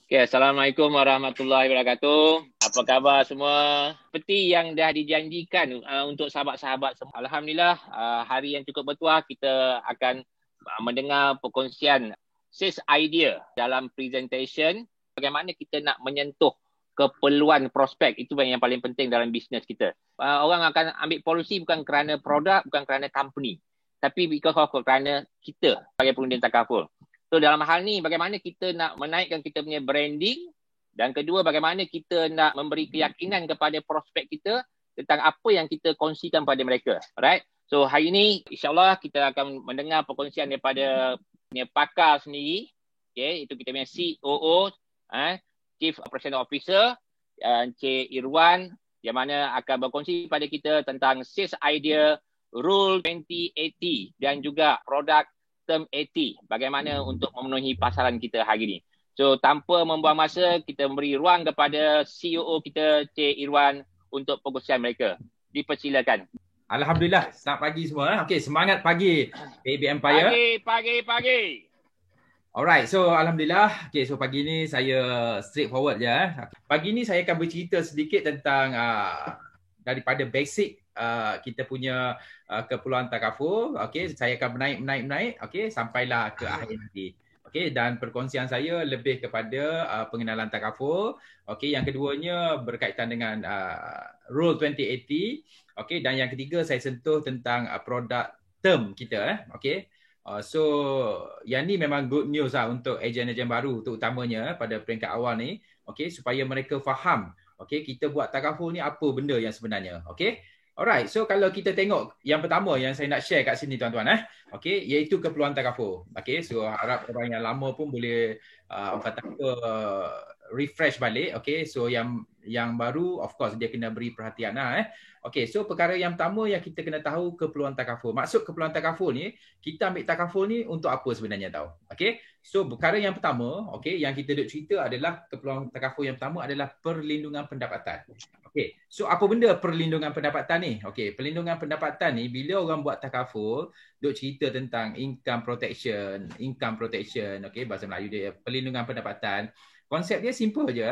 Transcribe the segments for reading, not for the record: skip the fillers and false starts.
Okay, Assalamualaikum warahmatullahi wabarakatuh. Apa khabar semua? Seperti yang dah dijanjikan untuk sahabat-sahabat semua. Alhamdulillah, hari yang cukup bertuah kita akan mendengar perkongsian sales idea dalam presentation. Bagaimana kita nak menyentuh keperluan prospek. Itu yang paling penting dalam bisnes kita. Orang akan ambil polisi bukan kerana produk, bukan kerana company. Tapi kerana kita sebagai pengundi takaful. So dalam hal ni bagaimana kita nak menaikkan kita punya branding dan kedua bagaimana kita nak memberi keyakinan kepada prospek kita tentang apa yang kita kongsikan pada mereka. Alright. So hari ini insyaAllah kita akan mendengar perkongsian daripada punya pakar sendiri. Okay, itu kita punya COO, Chief Operational Officer, Encik Irwan yang mana akan berkongsi pada kita tentang sales idea, Rule 2080 dan juga produk term 80, bagaimana untuk memenuhi pasaran kita hari ini. So tanpa membuang masa, kita memberi ruang kepada COO kita, Cik Irwan, untuk perkongsian mereka. Dipersilakan. Alhamdulillah, selamat pagi semua. Okey, semangat pagi AB Empire. Pagi. Alright, so Alhamdulillah. Okay, so pagi ni saya straightforward je. Pagi ni saya akan bercerita sedikit tentang daripada basic kita punya keperluan takaful. Okay, saya akan menaik. Okay, sampailah ke akhir nanti. Okay, dan perkongsian saya lebih kepada pengenalan takaful. Okay, yang keduanya berkaitan dengan Rule 2080. Okay, dan yang ketiga saya sentuh tentang produk term kita. Okay. So yang ni memang good news lah untuk ejen-ejen baru terutamanya pada peringkat awal ni, okay, supaya mereka faham, okay, kita buat takaful ni apa benda yang sebenarnya, okay. Alright, so kalau kita tengok yang pertama yang saya nak share kat sini tuan-tuan, okay, iaitu keperluan takaful. Okay, so harap orang yang lama pun boleh kata apa refresh balik, okay. So yang baru of course dia kena beri perhatian lah. Okay, so perkara yang pertama yang kita kena tahu keperluan takaful. Maksud keperluan takaful ni, kita ambil takaful ni untuk apa sebenarnya tahu. Okay, so perkara yang pertama, okay, yang kita duk cerita adalah keperluan takaful yang pertama adalah perlindungan pendapatan. Okay, so apa benda perlindungan pendapatan ni? Okay, perlindungan pendapatan ni bila orang buat takaful, duk cerita tentang income protection, okay, bahasa Melayu dia perlindungan pendapatan. Konsep dia simple je.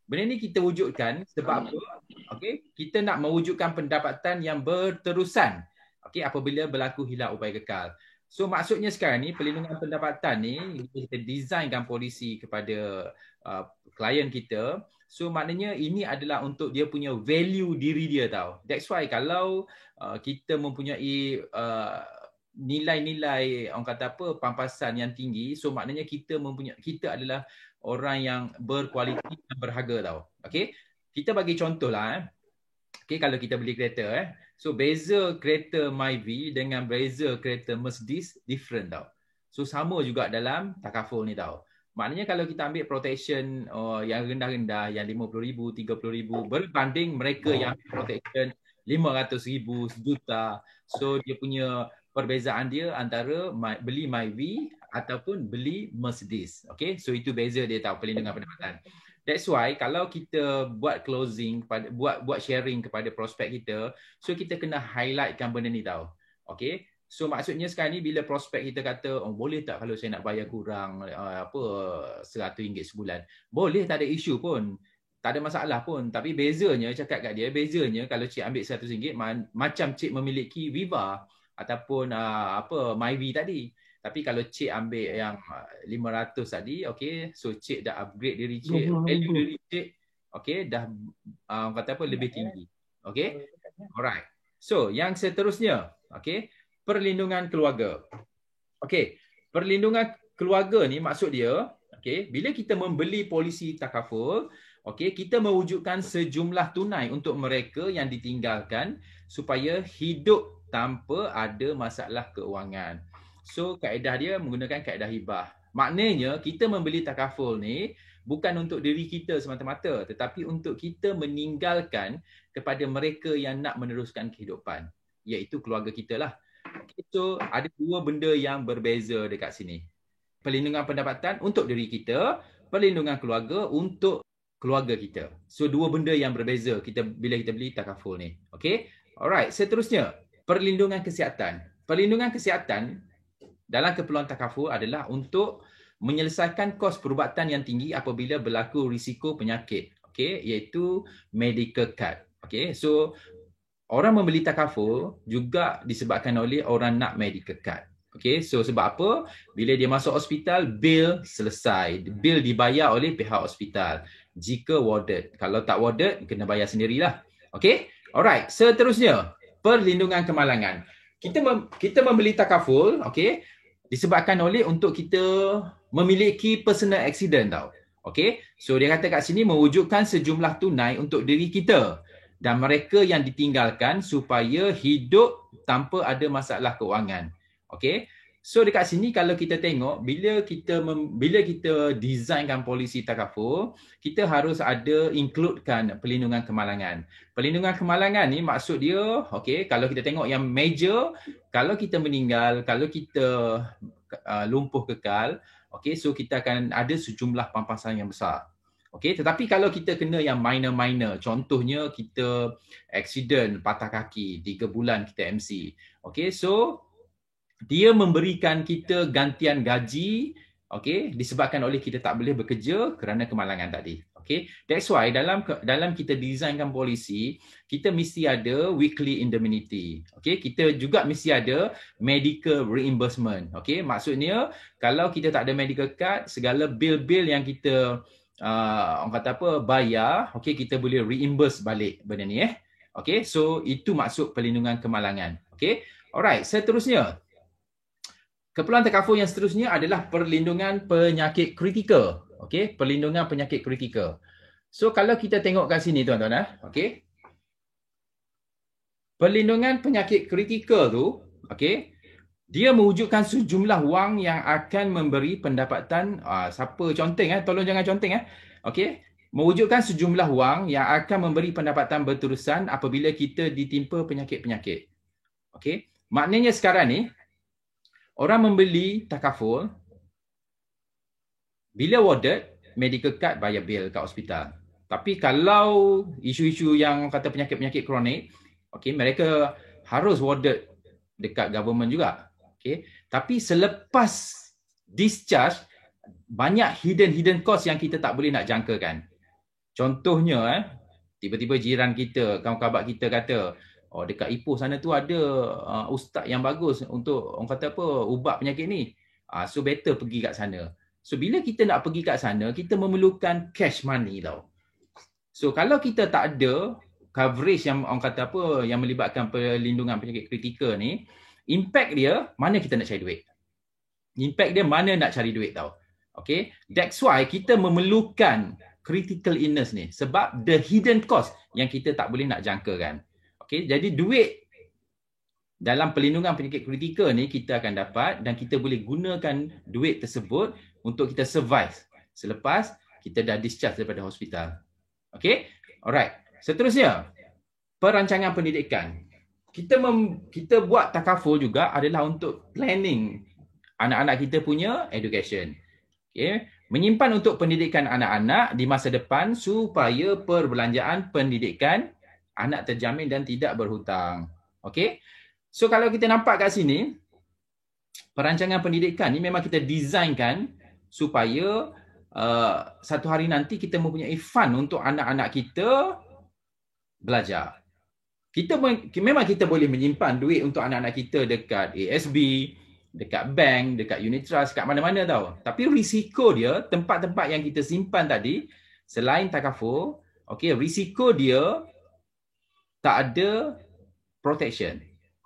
Benda ni kita wujudkan sebab apa? Okay, kita nak mewujudkan pendapatan yang berterusan. Okay, apabila berlaku hilang upaya kekal. So maksudnya sekarang ni perlindungan pendapatan ni kita designkan polisi kepada klien kita. So maknanya ini adalah untuk dia punya value diri dia tau. That's why kalau kita mempunyai nilai-nilai orang kata apa pampasan yang tinggi, so maknanya kita adalah orang yang berkualiti dan berharga tau. Okey. Kita bagi contohlah okey, kalau kita beli kereta so beza kereta Myvi dengan beza kereta Mercedes different tau. So sama juga dalam takaful ni tau. Maknanya kalau kita ambil protection yang rendah-rendah yang 50,000, 30,000 berbanding mereka yang protection 500,000, sejuta. So dia punya perbezaan dia antara beli Myvi ataupun beli Mercedes. Okay, so itu beza dia tahu perlindungan pendapatan. That's why kalau kita buat closing, buat sharing kepada prospek kita, so kita kena highlightkan benda ni tahu. Okay, so maksudnya sekarang ni bila prospek kita kata, oh boleh tak kalau saya nak bayar kurang RM100 sebulan? Boleh, tak ada isu pun. Tak ada masalah pun. Tapi bezanya, cakap kat dia, bezanya kalau cik ambil RM100 macam cik memiliki Viva ataupun Myvi tadi. Tapi kalau cik ambil yang 500 tadi, okay, so cik dah upgrade diri cik, value diri cik, okay, dah kata apa lebih tinggi. Okay, alright. So yang seterusnya, okay, perlindungan keluarga. Okay, perlindungan keluarga ni maksud dia, okay, bila kita membeli polisi takaful, okay, kita mewujudkan sejumlah tunai untuk mereka yang ditinggalkan supaya hidup tanpa ada masalah keuangan. So kaedah dia menggunakan kaedah hibah. Maknanya kita membeli takaful ni bukan untuk diri kita semata-mata, tetapi untuk kita meninggalkan kepada mereka yang nak meneruskan kehidupan, iaitu keluarga kita lah. So ada dua benda yang berbeza dekat sini. Perlindungan pendapatan untuk diri kita, perlindungan keluarga untuk keluarga kita. So dua benda yang berbeza bila kita beli takaful ni. Okay, alright. Seterusnya, perlindungan kesihatan. Perlindungan kesihatan dalam keperluan takaful adalah untuk menyelesaikan kos perubatan yang tinggi apabila berlaku risiko penyakit, okey, iaitu medical card. Okey, so orang membeli takaful juga disebabkan oleh orang nak medical card. Okey, so sebab apa? Bila dia masuk hospital, bil selesai. Bil dibayar oleh pihak hospital. Jika warded. Kalau tak warded, kena bayar sendirilah. Okey? Alright, seterusnya, perlindungan kemalangan. Kita membeli takaful, okey, disebabkan oleh untuk kita memiliki personal accident tau. Okey? So dia kata kat sini mewujudkan sejumlah tunai untuk diri kita dan mereka yang ditinggalkan supaya hidup tanpa ada masalah keuangan. Okey. So dekat sini kalau kita tengok bila kita designkan polisi takaful, kita harus ada includekan perlindungan kemalangan. Perlindungan kemalangan ni maksud dia, okey, kalau kita tengok yang major, kalau kita meninggal, kalau kita lumpuh kekal, okey, so kita akan ada sejumlah pampasan yang besar. Okey, tetapi kalau kita kena yang minor-minor, contohnya kita accident, patah kaki, 3 bulan kita MC. Okey, so dia memberikan kita gantian gaji, okey, disebabkan oleh kita tak boleh bekerja kerana kemalangan tadi. Okey, that's why dalam kita designkan polisi, kita mesti ada weekly indemnity. Okey, kita juga mesti ada medical reimbursement. Okey, maksudnya kalau kita tak ada medical card, segala bil-bil yang kita orang kata apa, bayar, okey, kita boleh reimburse balik benda ni Okey, so itu maksud perlindungan kemalangan. Okey, alright, seterusnya. Keperluan takaful yang seterusnya adalah perlindungan penyakit kritikal. Okey, perlindungan penyakit kritikal. So kalau kita tengok kat sini tuan-tuan okey. Perlindungan penyakit kritikal tu, okey, dia mewujudkan sejumlah wang yang akan memberi pendapatan siapa conteng tolong jangan conteng okey, mewujudkan sejumlah wang yang akan memberi pendapatan berterusan apabila kita ditimpa penyakit-penyakit. Okey, maknanya sekarang ni orang membeli takaful, bila warded, medical card bayar bil kat hospital. Tapi kalau isu-isu yang kata penyakit-penyakit kronik, okey, mereka harus warded dekat government juga. Okey, tapi selepas discharge, banyak hidden cost yang kita tak boleh nak jangkakan. Contohnya, tiba-tiba jiran kita, kawan kerabat kita kata, oh dekat Ipoh sana tu ada ustaz yang bagus untuk orang kata apa, ubat penyakit ni. So better pergi kat sana. So bila kita nak pergi kat sana, kita memerlukan cash money tau. So kalau kita tak ada coverage yang orang kata apa, yang melibatkan perlindungan penyakit kritikal ni, impact dia mana kita nak cari duit. Impact dia mana nak cari duit tau. Okay, that's why kita memerlukan critical illness ni. Sebab the hidden cost yang kita tak boleh nak jangkakan. Okay, jadi duit dalam perlindungan penyakit kritikal ni kita akan dapat dan kita boleh gunakan duit tersebut untuk kita survive selepas kita dah discharge daripada hospital. Okay, alright. Seterusnya, perancangan pendidikan. Kita buat takaful juga adalah untuk planning anak-anak kita punya education. Okay, menyimpan untuk pendidikan anak-anak di masa depan supaya perbelanjaan pendidikan anak terjamin dan tidak berhutang. Okey. So kalau kita nampak kat sini, perancangan pendidikan ni memang kita designkan supaya satu hari nanti kita mempunyai fund untuk anak-anak kita belajar. Memang kita boleh menyimpan duit untuk anak-anak kita dekat ASB, dekat bank, dekat unit trust, kat mana-mana tau. Tapi risiko dia, tempat-tempat yang kita simpan tadi, selain takaful, okey, risiko dia tak ada protection.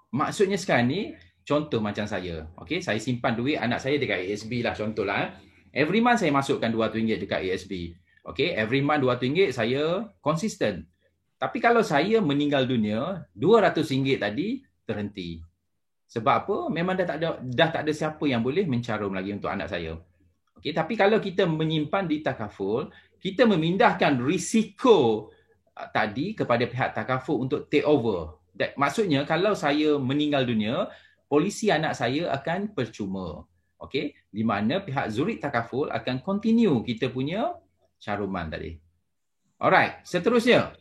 Maksudnya sekarang ni, contoh macam saya. Okay, saya simpan duit anak saya dekat ASB lah, contohlah. Every month saya masukkan RM200 dekat ASB. Okay, every month RM200 saya konsisten. Tapi kalau saya meninggal dunia, RM200 tadi terhenti. Sebab apa? Memang dah tak ada siapa yang boleh mencarum lagi untuk anak saya. Okay, tapi kalau kita menyimpan di takaful, kita memindahkan risiko tadi kepada pihak takaful untuk take over. Maksudnya kalau saya meninggal dunia, polisi anak saya akan percuma. Okey, di mana pihak Zurich Takaful akan continue kita punya caruman tadi. Alright, seterusnya.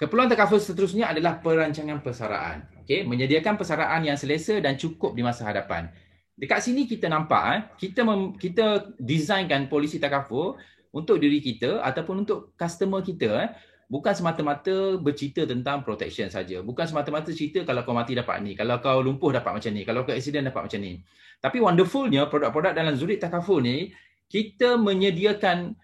Keperluan takaful seterusnya adalah perancangan persaraan. Okey, menyediakan persaraan yang selesa dan cukup di masa hadapan. dekat sini kita nampak kita designkan polisi takaful untuk diri kita ataupun untuk customer kita. Bukan semata-mata bercerita tentang protection saja. Bukan semata-mata cerita kalau kau mati dapat ni, kalau kau lumpuh dapat macam ni, kalau kau accident dapat macam ni. Tapi wonderfulnya produk-produk dalam Zurich Takaful ni, kita menyediakan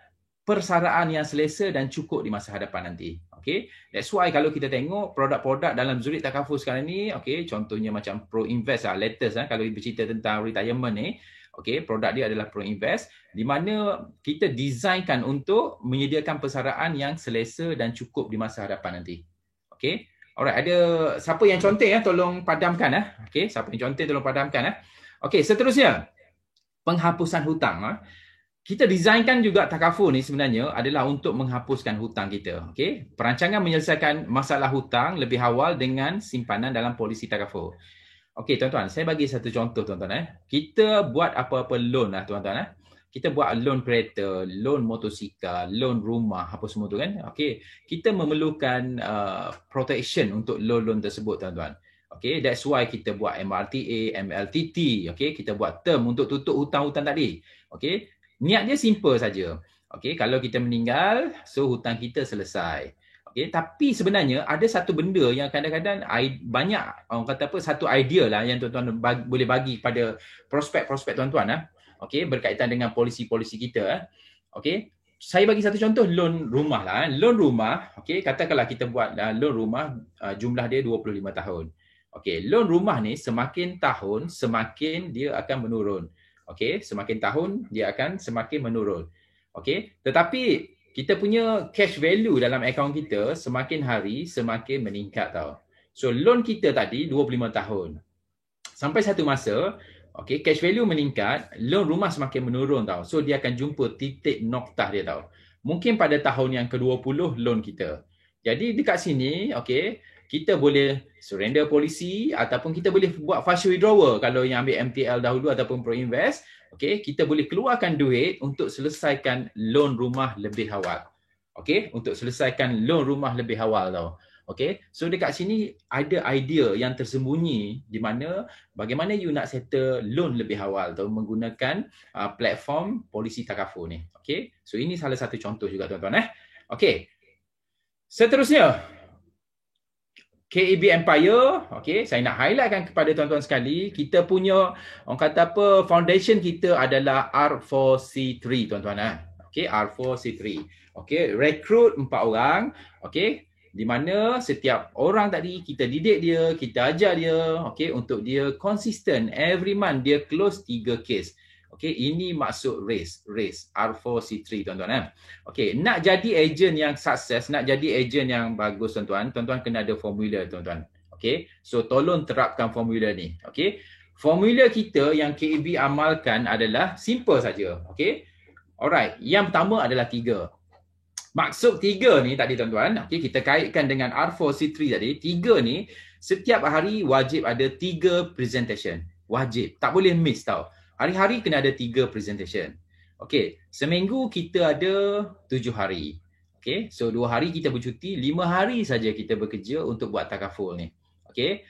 persaraan yang selesa dan cukup di masa hadapan nanti. Okay? That's why kalau kita tengok produk-produk dalam Zurich Takaful sekarang ni, okay, contohnya macam Pro Invest latest kalau bercerita tentang retirement ni, okay, produk dia adalah Pro Invest, di mana kita designkan untuk menyediakan persaraan yang selesa dan cukup di masa hadapan nanti. Okay. Alright, ada siapa yang conteng tolong padamkan. Okay, siapa yang conteng tolong padamkan. Okay, seterusnya penghapusan hutang. Kita designkan juga takaful ni sebenarnya adalah untuk menghapuskan hutang kita. Okay, perancangan menyelesaikan masalah hutang lebih awal dengan simpanan dalam polisi takaful. Okey tuan-tuan, saya bagi satu contoh tuan-tuan. Kita buat apa-apa loan tuan-tuan. Kita buat loan kereta, loan motosikal, loan rumah, apa semua tu kan. Okey, kita memerlukan protection untuk loan tersebut tuan-tuan. Okey, that's why kita buat MRTA, MLTT. Okey, kita buat term untuk tutup hutang-hutang tadi. Okey, niat dia simple saja. Okey, kalau kita meninggal, so hutang kita selesai. Okay, tapi sebenarnya ada satu benda yang kadang-kadang banyak orang kata apa, satu idea lah yang tuan-tuan boleh bagi pada prospek-prospek tuan-tuan okay, berkaitan dengan polisi-polisi kita okay. Saya bagi satu contoh loan rumah lah loan rumah, okay, katakanlah kita buat loan rumah jumlah dia 25 tahun. Okay, loan rumah ni semakin tahun semakin dia akan menurun. Okay, semakin tahun dia akan semakin menurun. Okay, tetapi kita punya cash value dalam akaun kita semakin hari semakin meningkat tau. So loan kita tadi 25 tahun. Sampai satu masa, okay, cash value meningkat, loan rumah semakin menurun tau. So dia akan jumpa titik noktah dia tau. Mungkin pada tahun yang ke-20 loan kita. Jadi dekat sini, okay, kita boleh surrender polisi ataupun kita boleh buat partial withdrawal kalau yang ambil MTL dahulu ataupun Pro Invest. Okay, kita boleh keluarkan duit untuk selesaikan loan rumah lebih awal. Okay, untuk selesaikan loan rumah lebih awal tau. Okay, so dekat sini ada idea yang tersembunyi di mana bagaimana you nak settle loan lebih awal tau menggunakan platform polisi takaful ni. Okay, so ini salah satu contoh juga tuan-tuan. Okay, seterusnya KEB Empire, okay, saya nak highlightkan kepada tuan-tuan sekali, kita punya orang kata apa, foundation kita adalah R4C3 tuan-tuan. Okay, R4C3. Okay, rekrut 4 orang, okay, di mana setiap orang tadi kita didik dia, kita ajar dia, okay, untuk dia konsisten, every month dia close 3 case. Okay, ini maksud race R4C3 tuan-tuan. Okay, nak jadi agent yang sukses, nak jadi agent yang bagus tuan-tuan, tuan-tuan kena ada formula tuan-tuan. Okay, so tolong terapkan formula ni. Okay, formula kita yang KEB amalkan adalah simple saja. Okay, alright, yang pertama adalah 3. Maksud 3 ni tadi tuan-tuan, okay, kita kaitkan dengan R4C3 tadi. 3 ni setiap hari wajib ada 3 presentation. Wajib, tak boleh miss tau. Hari-hari kena ada 3 presentation. Okey, seminggu kita ada 7 hari. Okey, so 2 hari kita bercuti, 5 hari saja kita bekerja untuk buat takaful ni. Okey,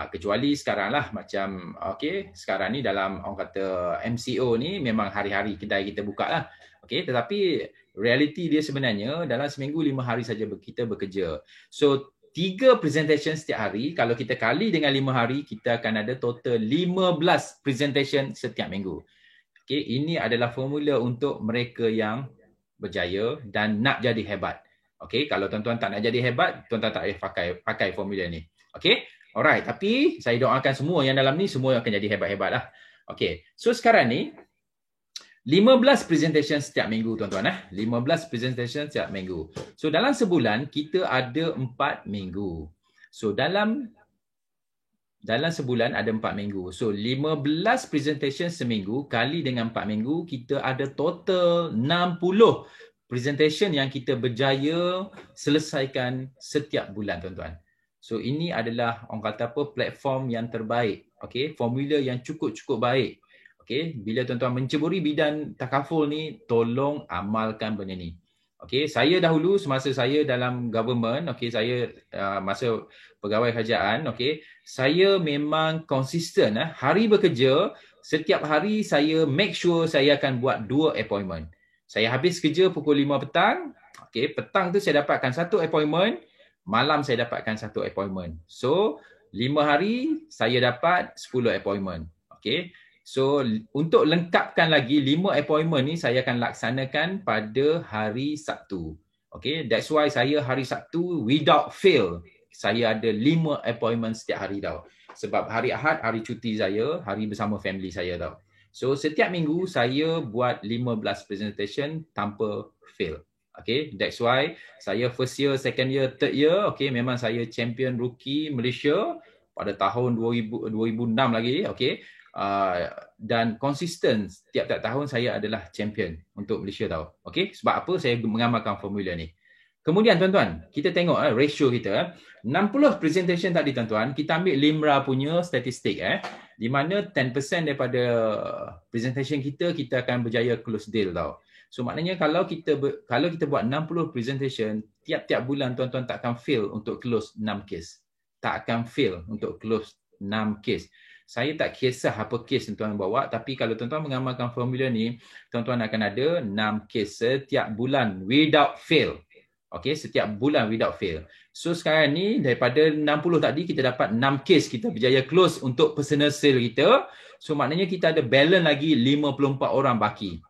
kecuali sekarang lah macam, okey, sekarang ni dalam orang kata MCO ni memang hari-hari kedai kita buka lah. Okey, tetapi reality dia sebenarnya dalam seminggu 5 hari saja kita bekerja. So 3 presentation setiap hari, kalau kita kali dengan 5 hari, kita akan ada total 15 presentation setiap minggu. Okay, ini adalah formula untuk mereka yang berjaya dan nak jadi hebat. Okay, kalau tuan-tuan tak nak jadi hebat, tuan-tuan tak boleh pakai formula ni. Okay, alright. Tapi saya doakan semua yang dalam ni, semua akan jadi hebat-hebat lah. Okay, so sekarang ni, 15 presentation setiap minggu tuan-tuan. 15 presentation setiap minggu. So dalam sebulan kita ada 4 minggu. So dalam sebulan ada 4 minggu. So 15 presentation seminggu kali dengan 4 minggu, kita ada total 60 presentation yang kita berjaya selesaikan setiap bulan tuan-tuan. So ini adalah orang kata apa, platform yang terbaik. Okay, formula yang cukup-cukup baik. Okay, bila tuan-tuan menceburi bidang takaful ni, tolong amalkan benda ni. Okay, saya dahulu semasa saya dalam government, okay, saya masa pegawai kerajaan, okay, saya memang konsisten hari bekerja Setiap hari saya make sure saya akan buat 2 appointment. Saya habis kerja pukul 5 petang. Okey, petang tu saya dapatkan 1 appointment, malam saya dapatkan 1 appointment. So, 5 hari saya dapat 10 appointment. Okey. So, untuk lengkapkan lagi 5 appointment ni saya akan laksanakan pada hari Sabtu. Okey, that's why saya hari Sabtu without fail saya ada 5 appointment setiap hari tau. Sebab hari Ahad hari cuti saya, hari bersama family saya tau. So, setiap minggu saya buat 15 presentation tanpa fail. Okay, that's why saya first year, second year, third year, okay, memang saya champion rookie Malaysia pada tahun 2006 lagi, okay. Dan konsisten tiap-tiap tahun saya adalah champion untuk Malaysia tau. Okay, sebab apa saya mengamalkan formula ni. Kemudian tuan-tuan, kita tengok ratio kita. 60 presentation tadi tuan-tuan, kita ambil Limra punya statistik di mana 10% daripada presentation kita akan berjaya close deal tau. So maknanya kalau kita buat 60 presentation, tiap-tiap bulan tuan-tuan tak akan fail untuk close 6 case. Tak akan fail untuk close 6 case. Saya tak kisah apa case tuan-tuan bawa, tapi kalau tuan-tuan mengamalkan formula ni, tuan-tuan akan ada 6 case setiap bulan without fail. Okay, setiap bulan without fail. So sekarang ni daripada 60 tadi kita dapat 6 case kita berjaya close untuk personal sale kita. So maknanya kita ada balance lagi 54 orang baki.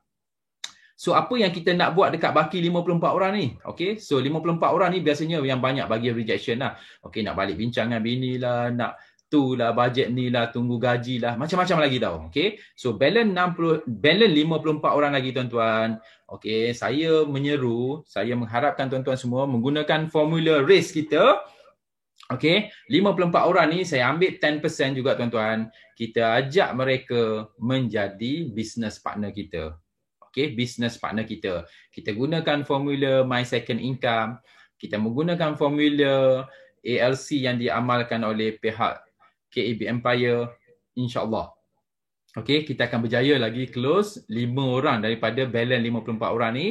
So apa yang kita nak buat dekat baki 54 orang ni? Okay, so 54 orang ni biasanya yang banyak bagi rejection lah. Okay, nak balik bincang dengan bini lah, nak tu lah, bajet ni lah, tunggu gaji lah, macam-macam lagi tau. Okay, so balance 54 orang lagi tuan-tuan. Okay, saya mengharapkan tuan-tuan semua menggunakan formula race kita. Okay, 54 orang ni saya ambil 10% juga tuan-tuan. Kita ajak mereka menjadi business partner kita. Okay, business partner kita. Kita gunakan formula My Second Income. Kita menggunakan formula ALC yang diamalkan oleh pihak KAB Empire, insyaAllah. Okay, kita akan berjaya lagi close 5 orang daripada balance 54 orang ni,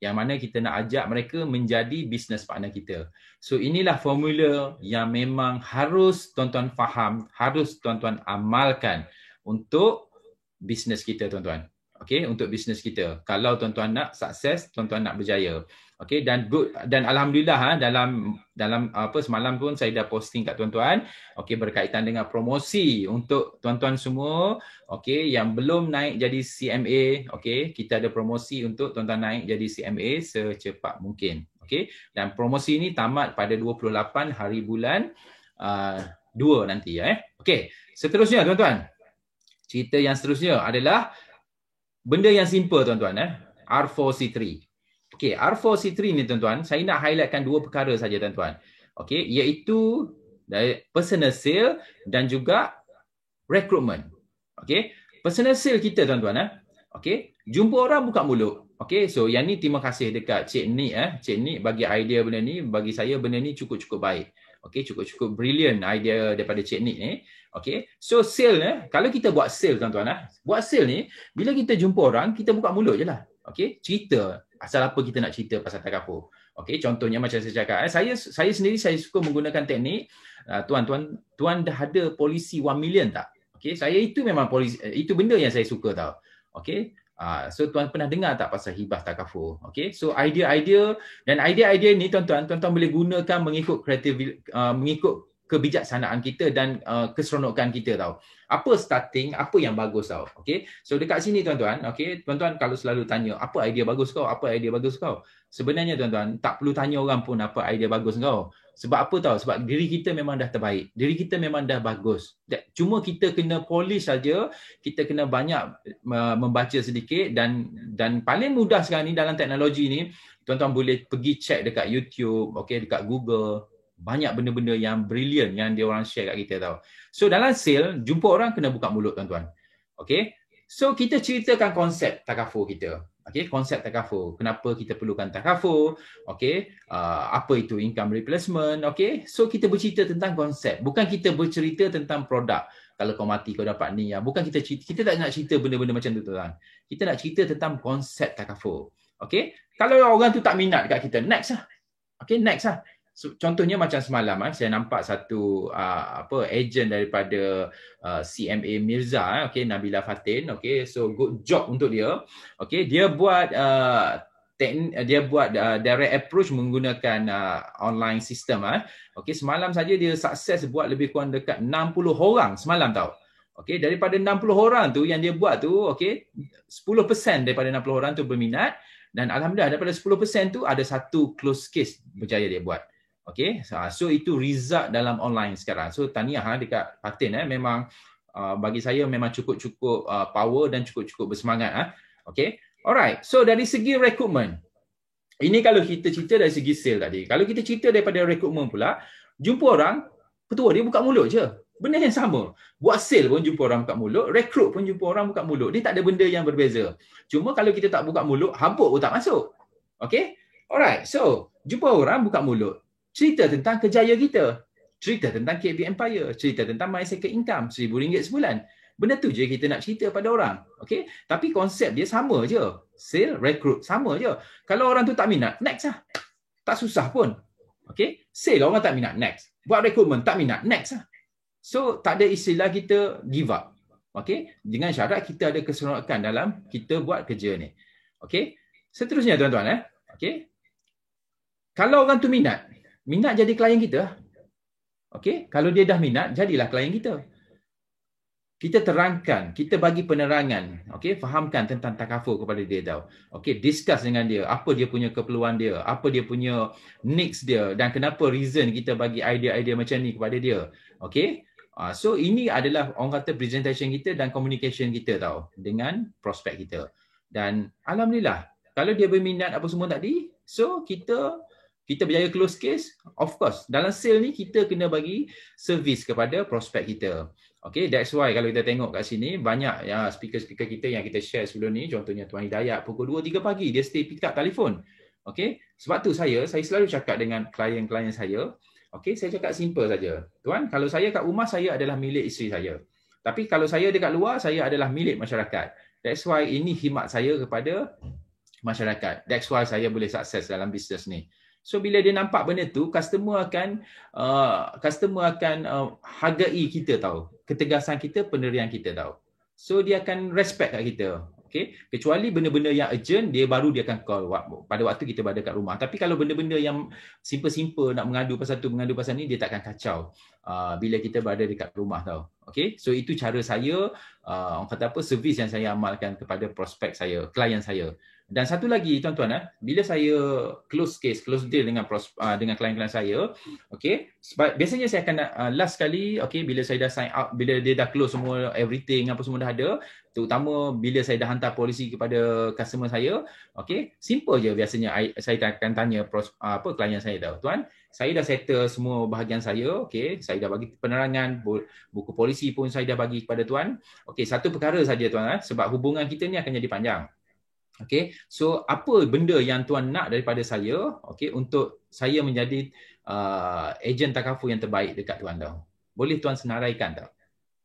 yang mana kita nak ajak mereka menjadi business partner kita. So inilah formula yang memang harus tuan-tuan faham, harus tuan-tuan amalkan untuk business kita tuan-tuan. Okay, untuk business kita. Kalau tuan-tuan nak sukses, tuan-tuan nak berjaya. Okay, dan alhamdulillah dalam apa semalam pun saya dah posting kat tuan-tuan, okay, berkaitan dengan promosi untuk tuan-tuan semua, okay, yang belum naik jadi CMA, okay, kita ada promosi untuk tuan-tuan naik jadi CMA secepat mungkin. Okay, dan promosi ini tamat pada 28 hari bulan 2 nanti Okay, seterusnya tuan-tuan. Cerita yang seterusnya adalah benda yang simple tuan-tuan R4C3. Okey, R4C3 ni tuan-tuan, saya nak highlightkan 2 perkara saja tuan-tuan. Okey, iaitu personal sale dan juga recruitment. Okey, personal sale kita tuan-tuan okey, jumpa orang buka mulut. Okey, so yang ni terima kasih dekat Cik Nik Cik Nik bagi idea benda ni, bagi saya benda ni cukup-cukup baik. Okey, cukup-cukup brilliant idea daripada Cik Nik ni. Okey, so sale kalau kita buat sale tuan-tuan buat sale ni, bila kita jumpa orang, kita buka mulut je lah. Okey, cerita asal apa kita nak cerita pasal takaful. Okey, contohnya macam saya cakap, saya sendiri saya suka menggunakan teknik tuan dah ada polisi 1 million tak? Okey, saya itu memang polisi, itu benda yang saya suka tau. Okey, so tuan pernah dengar tak pasal hibah takaful? Okey, so idea-idea ni tuan-tuan boleh gunakan mengikut mengikut kebijaksanaan kita dan keseronokan kita tau. Apa starting, apa yang bagus tau. Okey. So dekat sini tuan-tuan, okey, tuan-tuan kalau selalu tanya, apa idea bagus kau? Apa idea bagus kau? Sebenarnya tuan-tuan, tak perlu tanya orang pun apa idea bagus kau. Sebab apa tau? Sebab diri kita memang dah terbaik. Diri kita memang dah bagus. Cuma kita kena polish saja, kita kena banyak membaca sedikit dan paling mudah sekarang ni dalam teknologi ni, tuan-tuan boleh pergi check dekat YouTube, okey, dekat Google. Banyak benda-benda yang brilliant yang dia orang share kat kita tau. So dalam sale, jumpa orang kena buka mulut tuan-tuan. Okay. So kita ceritakan konsep takaful kita. Okay, konsep takaful. Kenapa kita perlukan takaful. Okay. Apa itu income replacement. Okay. So kita bercerita tentang konsep. Bukan kita bercerita tentang produk. Kalau kau mati kau dapat ni. Bukan kita tak nak cerita benda-benda macam tu tuan. Kita nak cerita tentang konsep takaful. Okay. Kalau orang tu tak minat kat kita, next lah. Okay, next lah. contohnya macam semalam saya nampak satu agent daripada CMA Mirza, okey, Nabila Fatin, okey, so good job untuk dia. Okey, dia buat direct approach menggunakan online system. Okey, semalam saja dia sukses buat lebih kurang dekat 60 orang semalam tau. Okey, daripada 60 orang tu yang dia buat tu, okey, 10% daripada 60 orang tu berminat, dan alhamdulillah daripada 10% tu ada satu close case berjaya dia buat. Okey, so itu result dalam online sekarang. So tahniah dekat Fatin, memang bagi saya memang cukup-cukup power dan cukup-cukup bersemangat. Okey, alright. So dari segi rekrutmen, ini kalau kita cerita dari segi sale tadi. Kalau kita cerita daripada rekrutmen pula, jumpa orang, petua dia buka mulut je. Benda yang sama. Buat sale pun jumpa orang buka mulut, rekrut pun jumpa orang buka mulut. Dia tak ada benda yang berbeza. Cuma kalau kita tak buka mulut, habuk pun tak masuk. Okey? Alright. So, jumpa orang buka mulut. Cerita tentang kejayaan kita. Cerita tentang KB Empire. Cerita tentang my second income. RM1,000 sebulan. Benda tu je kita nak cerita pada orang. Okey? Tapi konsep dia sama je. Sale, rekrut, sama je. Kalau orang tu tak minat, next lah. Tak susah pun. Okey? Sale orang tak minat, next. Buat rekrutmen, tak minat, next lah. So, tak ada istilah kita give up. Okey? Dengan syarat kita ada keseronokan dalam kita buat kerja ni. Okey? Seterusnya tuan-tuan. Okey? Kalau orang tu minat jadi klien kita. Okey? Kalau dia dah minat, jadilah klien kita. Kita terangkan, kita bagi penerangan, okey, fahamkan tentang takaful kepada dia tau. Okey, discuss dengan dia, apa dia punya keperluan dia, apa dia punya needs dia, dan kenapa reason kita bagi idea-idea macam ni kepada dia. Okey? So ini adalah orang kata presentation kita dan communication kita tau dengan prospek kita. Dan alhamdulillah, kalau dia berminat apa semua tadi, so kita berjaya close case. Of course, dalam sale ni kita kena bagi servis kepada prospek kita. Okay, that's why kalau kita tengok kat sini, banyak speaker-speaker kita yang kita share sebelum ni, contohnya Tuan Hidayat, pukul 2-3 pagi, dia stay pick up telefon. Okay, sebab tu saya selalu cakap dengan klien-klien saya, okay, saya cakap simple saja. Tuan, kalau saya kat rumah, saya adalah milik isteri saya. Tapi kalau saya dekat luar, saya adalah milik masyarakat. That's why ini khidmat saya kepada masyarakat. That's why saya boleh sukses dalam bisnes ni. So bila dia nampak benda tu, customer akan hargai kita tahu, ketegasan kita, pendirian kita tahu. So dia akan respect kat kita. Okay? Kecuali benda-benda yang urgent, dia akan call pada waktu kita berada kat rumah. Tapi kalau benda-benda yang simple-simple, nak mengadu pasal tu, mengadu pasal ni, dia takkan kacau bila kita berada dekat rumah tahu. Okay? So itu cara saya, orang kata apa, servis yang saya amalkan kepada prospek saya, klien saya. Dan satu lagi tuan-tuan, bila saya close deal dengan klien-klien saya, okey, biasanya saya akan last kali, okey, bila saya dah sign up, bila dia dah close semua everything apa semua dah ada, terutama bila saya dah hantar polisi kepada customer saya, okey, simple je biasanya saya akan tanya klien saya tahu, tuan, saya dah settle semua bahagian saya, okey, saya dah bagi penerangan, buku polisi pun saya dah bagi kepada tuan. Okey, satu perkara saja tuan, sebab hubungan kita ni akan jadi panjang. Okay, so apa benda yang tuan nak daripada saya, okay, untuk saya menjadi ejen takaful yang terbaik dekat tuan tau. Boleh tuan senaraikan tau.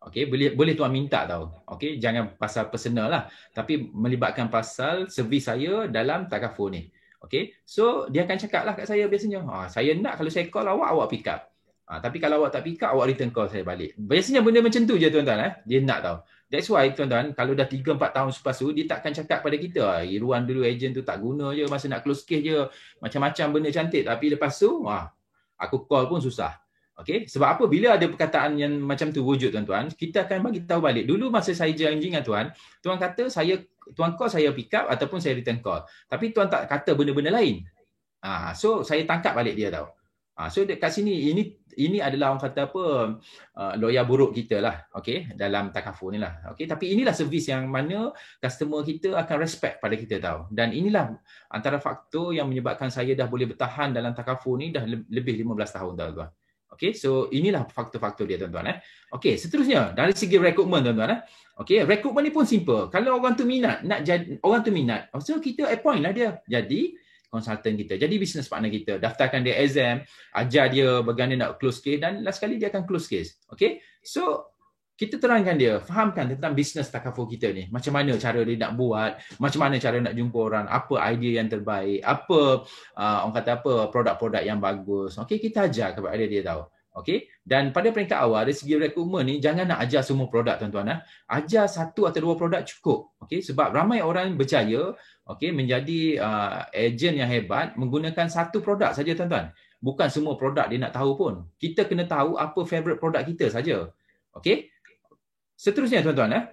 Okay, boleh tuan minta tau. Okay, jangan pasal personal lah, tapi melibatkan pasal servis saya dalam takaful ni. Okay, so dia akan cakap lah kat saya biasanya, saya nak kalau saya call awak pick up. Tapi kalau awak tak pick up, awak return call saya balik. Biasanya benda macam tu je tuan-tuan, dia nak tau. That's why tuan-tuan, kalau dah 3-4 tahun selepas tu, dia takkan cakap pada kita, Iruan dulu ejen tu tak guna je, masa nak close case je, macam-macam benda cantik. Tapi lepas tu, aku call pun susah. Okay? Sebab apa? Bila ada perkataan yang macam tu wujud tuan-tuan, kita akan bagi tahu balik. Dulu masa saya janji dengan tuan kata tuan call saya pick up ataupun saya return call. Tapi tuan tak kata benda-benda lain. So saya tangkap balik dia tau. So kat sini, ini adalah orang kata apa, lawyer buruk kita lah, okay, dalam takaful ni lah, okay. Tapi inilah servis yang mana customer kita akan respect pada kita tahu. Dan inilah antara faktor yang menyebabkan saya dah boleh bertahan dalam takaful ni dah lebih 15 tahun tuan-tuan. Okay, so inilah faktor-faktor dia tuan-tuan. Okay, seterusnya dari segi rekrutmen tuan-tuan. Okay, rekrutmen ni pun simple. Kalau orang tu minat, so kita appoint lah dia jadi konsultan kita, jadi business partner kita, daftarkan dia exam, ajar dia bagaimana nak close case, dan last kali dia akan close case. Okay, so kita terangkan dia, fahamkan tentang bisnes takaful kita ni. Macam mana cara dia nak buat, macam mana cara nak jumpa orang, apa idea yang terbaik, apa orang kata apa produk-produk yang bagus. Okey, kita ajar kepada dia tahu. Okey, dan pada peringkat awal dari segi rekrutmen ni jangan nak ajar semua produk tuan-tuan. Ajar satu atau dua produk cukup. Okey, sebab ramai orang berjaya menjadi ejen yang hebat menggunakan satu produk saja tuan-tuan. Bukan semua produk dia nak tahu pun. Kita kena tahu apa favorite produk kita saja. Okey. Seterusnya tuan-tuan,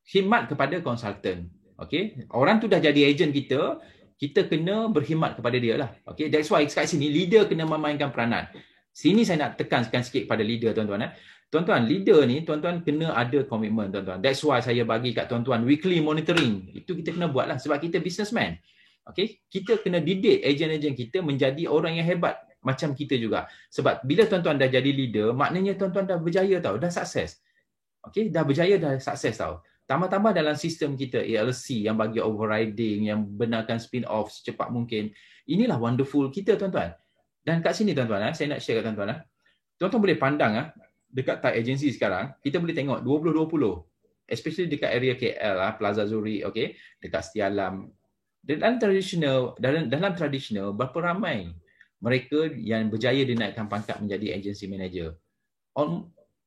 khidmat kepada konsultan. Okey, orang tu dah jadi ejen kita, kita kena berkhidmat kepada dia lah. Okey, that's why kat sini leader kena memainkan peranan. Sini saya nak tekankan sikit pada leader tuan-tuan. Tuan-tuan, leader ni tuan-tuan kena ada komitmen tuan-tuan. That's why saya bagi kat tuan-tuan weekly monitoring. Itu kita kena buat lah sebab kita businessman. Okey, kita kena didik ejen-ejen kita menjadi orang yang hebat macam kita juga. Sebab bila tuan-tuan dah jadi leader, maknanya tuan-tuan dah berjaya tau, dah sukses. Okey, dah berjaya, dah sukses tau. Tambah-tambah dalam sistem kita ALC yang bagi overriding, yang benarkan spin-off secepat mungkin. Inilah wonderful kita tuan-tuan. Dan kat sini tuan-tuan, saya nak share kat tuan-tuan. Tuan-tuan boleh pandang dekat type agency sekarang, kita boleh tengok 20-20. Especially dekat area KL, Plaza Zuri, okey, dekat Setialam. Dalam tradisional, berapa ramai mereka yang berjaya dinaikkan pangkat menjadi agency manager.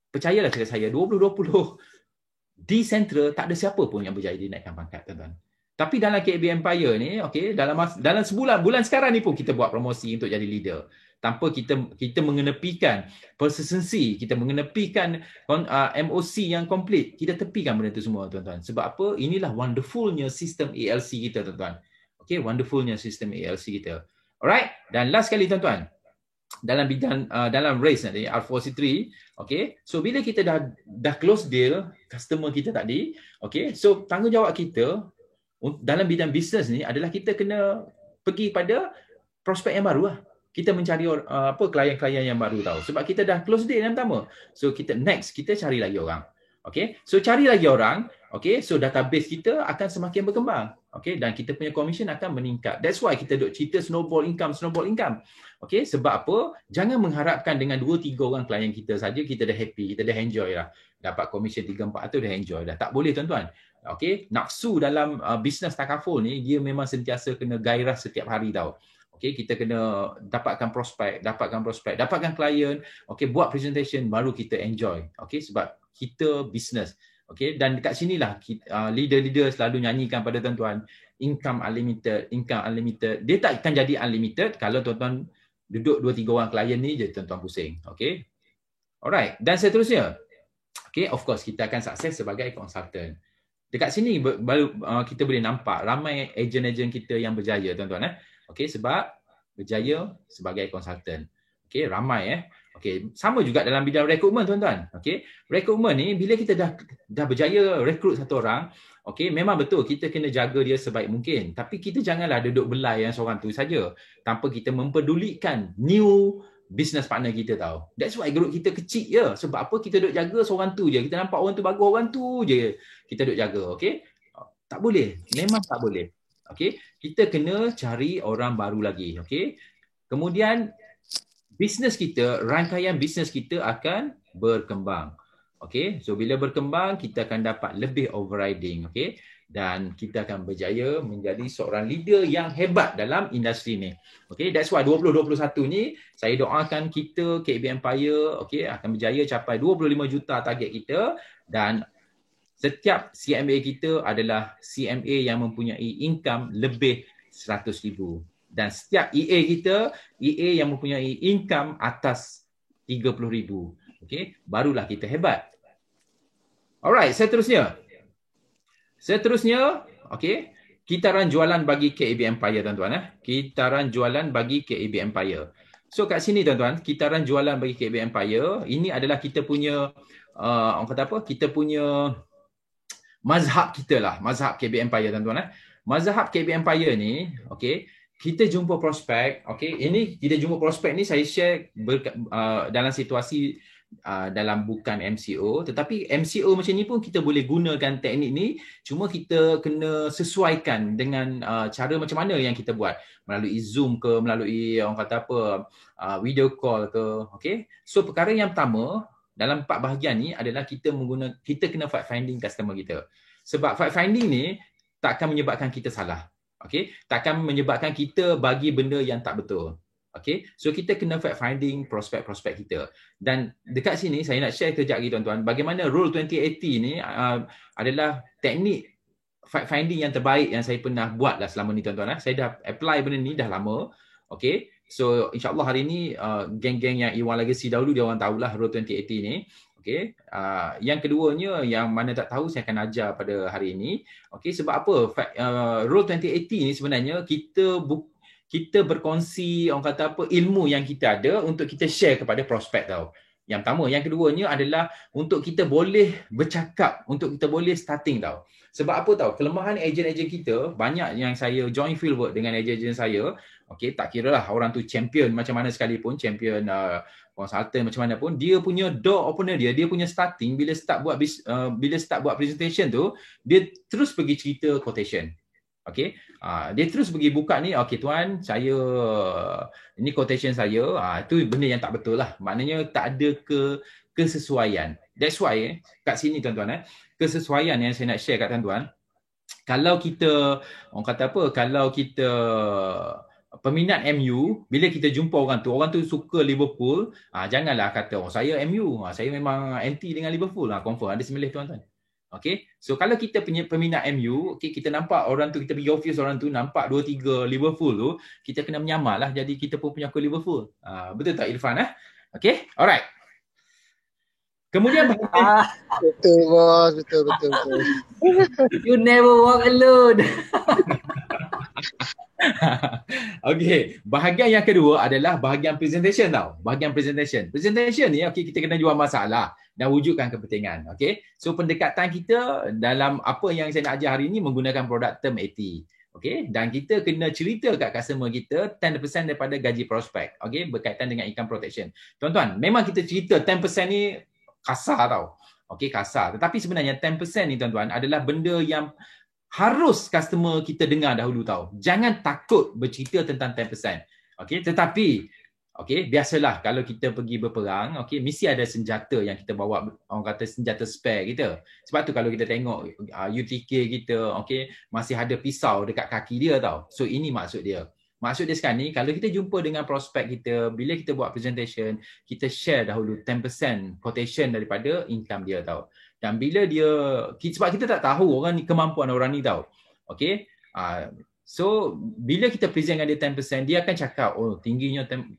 Percayalah cakap saya, 20-20 di Central tak ada siapa pun yang berjaya dinaikkan pangkat tuan-tuan. Tapi dalam KB Empire ni, okey, dalam bulan sekarang ni pun kita buat promosi untuk jadi leader. Tanpa kita mengenepikan persistency, kita mengenepikan MOC yang komplit, kita tepikan benda tu semua tuan-tuan. Sebab apa? Inilah wonderfulnya sistem ALC kita tuan-tuan. Okey, wonderfulnya sistem ALC kita. Alright, dan last kali tuan-tuan, dalam bidang dalam race nanti R4C3, okey, so bila kita dah close deal customer kita tadi, okey, so tanggungjawab kita dalam bidang bisnes ni adalah kita kena pergi pada prospek yang baru lah. Kita mencari klien-klien yang baru tahu. Sebab kita dah close deal yang pertama. So kita cari lagi orang. Okey, so cari lagi orang, okey, so database kita akan semakin berkembang. Okey, dan kita punya commission akan meningkat. That's why kita duk cerita snowball income. Okey, sebab apa? Jangan mengharapkan dengan 2-3 orang klien kita saja kita dah happy, kita dah enjoy lah. Dapat commission 3-4 tu dah enjoy dah. Tak boleh tuan-tuan. Okey, nafsu dalam bisnes takaful ni dia memang sentiasa kena gairah setiap hari tau. Okey, kita kena dapatkan prospek, dapatkan klien, okey, buat presentation baru kita enjoy. Okey, sebab kita bisnes. Okey, dan dekat sinilah leader-leader selalu nyanyikan pada tuan-tuan, income unlimited. Dia tak akan jadi unlimited kalau tuan-tuan duduk 2-3 orang klien ni je tuan-tuan pusing. Okey. Alright, dan seterusnya. Okey, of course kita akan sukses sebagai konsultan. Dekat sini baru kita boleh nampak ramai ejen-ejen kita yang berjaya tuan-tuan. Okey, sebab berjaya sebagai konsultan. Okey, ramai Okey, sama juga dalam bidang rekrutmen tuan-tuan. Okey, rekrutmen ni bila kita dah berjaya rekrut satu orang, okey, memang betul kita kena jaga dia sebaik mungkin. Tapi kita janganlah duduk belai yang seorang tu saja tanpa kita mempedulikan new business partner kita tahu. That's why grup kita kecil je. Sebab apa? Kita duduk jaga seorang tu je. Kita nampak orang tu bagus, orang tu je kita duduk jaga. Okey, tak boleh. Memang tak boleh. Okey, kita kena cari orang baru lagi. Okey, kemudian bisnes kita, rangkaian bisnes kita akan berkembang. Okey, so bila berkembang kita akan dapat lebih overriding, okey, dan kita akan berjaya menjadi seorang leader yang hebat dalam industri ni. Okey, that's why 2021 ni saya doakan kita KB Empire okey akan berjaya capai 25 juta target kita, dan setiap CMA kita adalah CMA yang mempunyai income lebih 100,000. Dan setiap EA kita, EA yang mempunyai income atas 30,000. Okey, barulah kita hebat. Alright, seterusnya, okey, kitaran jualan bagi KAB Empire tuan-tuan. Kitaran jualan bagi KAB Empire. So kat sini tuan-tuan, kitaran jualan bagi KAB Empire, ini adalah kita punya, orang kata apa, kita punya mazhab kita lah, mazhab KB Empire tuan-tuan. Mazhab KB Empire ni, okey, kita jumpa prospek, okey, ini kita jumpa prospek ni saya share dalam situasi dalam bukan MCO, tetapi MCO macam ni pun kita boleh gunakan teknik ni, cuma kita kena sesuaikan dengan cara macam mana yang kita buat, melalui Zoom ke, melalui orang kata apa, video call ke, okey. So perkara yang pertama, dalam 4 bahagian ni adalah kita kena fact finding customer kita. Sebab fact finding ni takkan menyebabkan kita salah. Okey, takkan menyebabkan kita bagi benda yang tak betul. Okey, so kita kena fact finding prospek-prospek kita. Dan dekat sini saya nak share kejap lagi tuan-tuan, bagaimana Rule 2080 ni adalah teknik fact finding yang terbaik yang saya pernah buat lah selama ni tuan-tuan. Saya dah apply benda ni dah lama. Okey, so insyaAllah hari ni geng-geng yang Iwan Legacy dahulu dia orang tahulah Rule 2080 ni. Okey, yang keduanya yang mana tak tahu saya akan ajar pada hari ini. Okey, sebab apa? Rule 2080 ni sebenarnya kita berkongsi orang kata apa ilmu yang kita ada untuk kita share kepada prospek tau. Yang pertama, yang keduanya adalah untuk kita boleh bercakap, untuk kita boleh starting tau. Sebab apa tau? Kelemahan ejen-ejen kita, banyak yang saya join field work dengan ejen-ejen saya, okey, tak kira lah orang tu champion macam mana sekalipun, champion consultant macam mana pun, dia punya door opener dia punya starting bila start buat presentation tu, dia terus pergi cerita quotation. Okey, dia terus pergi buka ni, okey tuan, ini quotation saya, itu benda yang tak betul lah. Maknanya tak ada kesesuaian. That's why kat sini tuan-tuan, kesesuaian yang saya nak share kat tuan-tuan, kalau kita, orang kata apa, kalau kita peminat MU, bila kita jumpa orang tu suka Liverpool, janganlah kata, saya MU, saya memang anti dengan Liverpool, confirm ada semelih tuan-tuan. Okay, so kalau kita punya peminat MU, okay, kita nampak orang tu, kita pergi office orang tu, nampak 2-3 Liverpool tu, kita kena menyamar lah, jadi kita pun penyokong Liverpool. Betul tak Irfan? Okay, alright. Kemudian betul bos, betul. You never walk alone. Okay, bahagian yang kedua adalah bahagian presentation tau. Bahagian presentation. Presentation ni, okay, kita kena jual masalah dan wujudkan kepentingan. Okay, so pendekatan kita dalam apa yang saya nak ajar hari ni menggunakan produk term 80. Okay, dan kita kena cerita kat customer kita 10% daripada gaji prospek. Okay, berkaitan dengan income protection. Tuan-tuan, memang kita cerita 10% ni kasar tau. Okay, kasar. Tetapi sebenarnya 10% ni tuan-tuan adalah benda yang harus customer kita dengar dahulu tau. Jangan takut bercerita tentang 10%. Okay, tetapi okay, biasalah kalau kita pergi berperang, okay, mesti ada senjata yang kita bawa, orang kata senjata spare kita. Sebab tu kalau kita tengok UTK kita, okay, masih ada pisau dekat kaki dia tau. So ini maksud dia. Maksud dia sekarang ni, kalau kita jumpa dengan prospek kita, bila kita buat presentation, kita share dahulu 10% quotation daripada income dia tau. Dan bila dia, sebab kita tak tahu orang ni, kemampuan orang ni tau. Okay, so bila kita present dengan dia 10%, dia akan cakap, oh tingginya 10%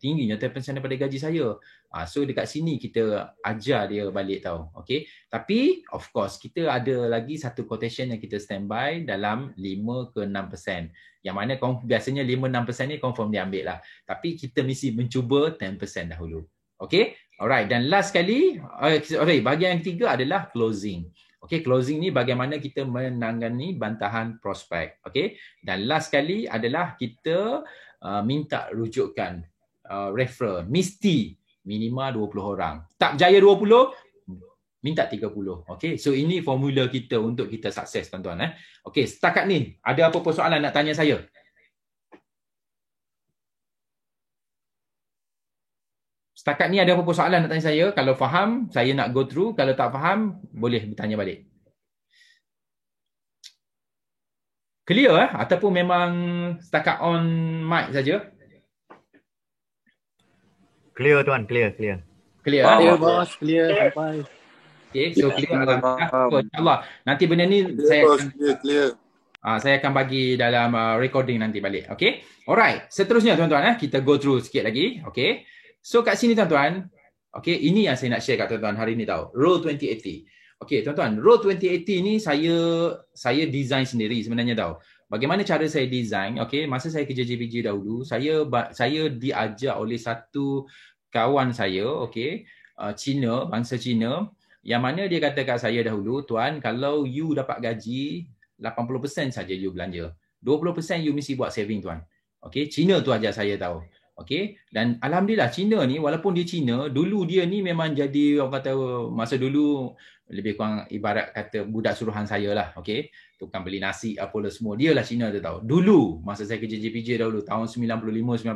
daripada gaji saya. So dekat sini kita ajar dia balik tau. Okay, tapi of course kita ada lagi satu quotation yang kita standby dalam 5 ke 6%. Yang mana biasanya 5-6% ni confirm dia ambil lah. Tapi kita mesti mencuba 10% dahulu. Okay, alright. Dan last sekali, bahagian yang ketiga adalah closing. Okay, closing ni bagaimana kita menangani bantahan prospek. Okay, dan last sekali adalah kita minta rujukan, referral. Mesti minimal 20 orang. Tak berjaya 20, minta 30. Okay, so ini formula kita untuk kita sukses tuan-tuan. Okay, setakat ni ada apa-apa soalan nak tanya saya? Setakat ni ada apa-apa soalan nak tanya saya? Kalau faham, saya nak go through. Kalau tak faham, boleh bertanya balik. Clear ataupun memang setakat on mic saja? Clear tuan, clear. Clear. Clear bos, clear sampai. Okay, so clear InsyaAllah. Nanti benda ni saya akan bagi dalam recording nanti balik. Okay, alright. Seterusnya tuan-tuan, kita go through sikit lagi. Okay, so kat sini tuan-tuan, okay, ini yang saya nak share kat tuan-tuan hari ni tau. Rule 2080. Okay tuan-tuan, Rule 2080 ni saya design sendiri sebenarnya tau. Bagaimana cara saya design? Okay, masa saya kerja JPJ dahulu, saya diajar oleh satu kawan saya, okay, Cina, bangsa Cina, yang mana dia kata kat saya dahulu, tuan, kalau you dapat gaji 80% saja you belanja, 20% you mesti buat saving tuan. Okay, Cina tu ajar saya tahu. Okay, dan alhamdulillah Cina ni, walaupun dia Cina, dulu dia ni memang jadi, orang kata masa dulu lebih kurang ibarat kata budak suruhan saya lah. Okay, tukang beli nasi apalah semua, dia lah Cina tu tahu. Dulu masa saya kerja JPJ dahulu tahun 95-96.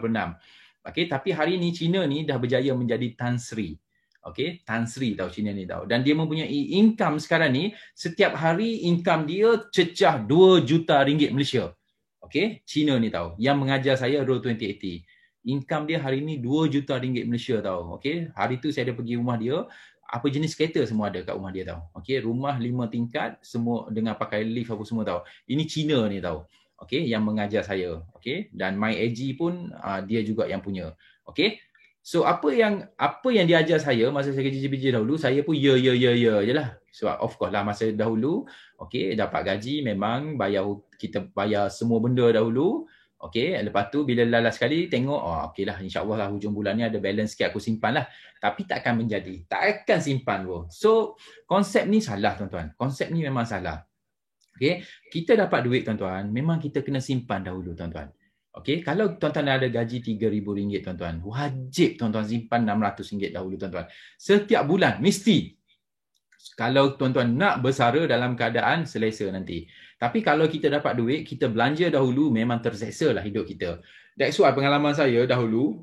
Okay, tapi hari ni Cina ni dah berjaya menjadi Tan Sri. Okey, Tan Sri tahu Cina ni tahu. Dan dia mempunyai income sekarang ni, setiap hari income dia cecah 2 juta ringgit Malaysia. Okey, Cina ni tahu. Yang mengajar saya Road 2080. Income dia hari ni 2 juta ringgit Malaysia tahu. Okey, hari tu saya ada pergi rumah dia, apa jenis kereta semua ada kat rumah dia tahu. Okey, rumah 5 tingkat, semua dengan pakai lift apa semua tahu. Ini Cina ni tahu. Okey, yang mengajar saya. Okey, dan My AG pun dia juga yang punya. Okey. So apa yang dia ajar saya masa saya kerja JPJ dahulu, saya pun ya je lah. Sebab of course lah masa dahulu, okey, dapat gaji memang kita bayar semua benda dahulu. Okey, lepas tu bila lalas sekali tengok, okeylah insya-Allah lah hujung bulan ni ada balance sikit aku simpan lah. Tapi tak akan menjadi. Tak akan simpan pun. So konsep ni salah tuan-tuan. Konsep ni memang salah. Okey, kita dapat duit tuan-tuan, memang kita kena simpan dahulu tuan-tuan. Okey, kalau tuan-tuan ada gaji RM3,000 tuan-tuan, wajib tuan-tuan simpan RM600 dahulu tuan-tuan. Setiap bulan mesti. Kalau tuan-tuan nak bersara dalam keadaan selesa nanti. Tapi kalau kita dapat duit, kita belanja dahulu, memang terseksa lah hidup kita. That's why pengalaman saya dahulu,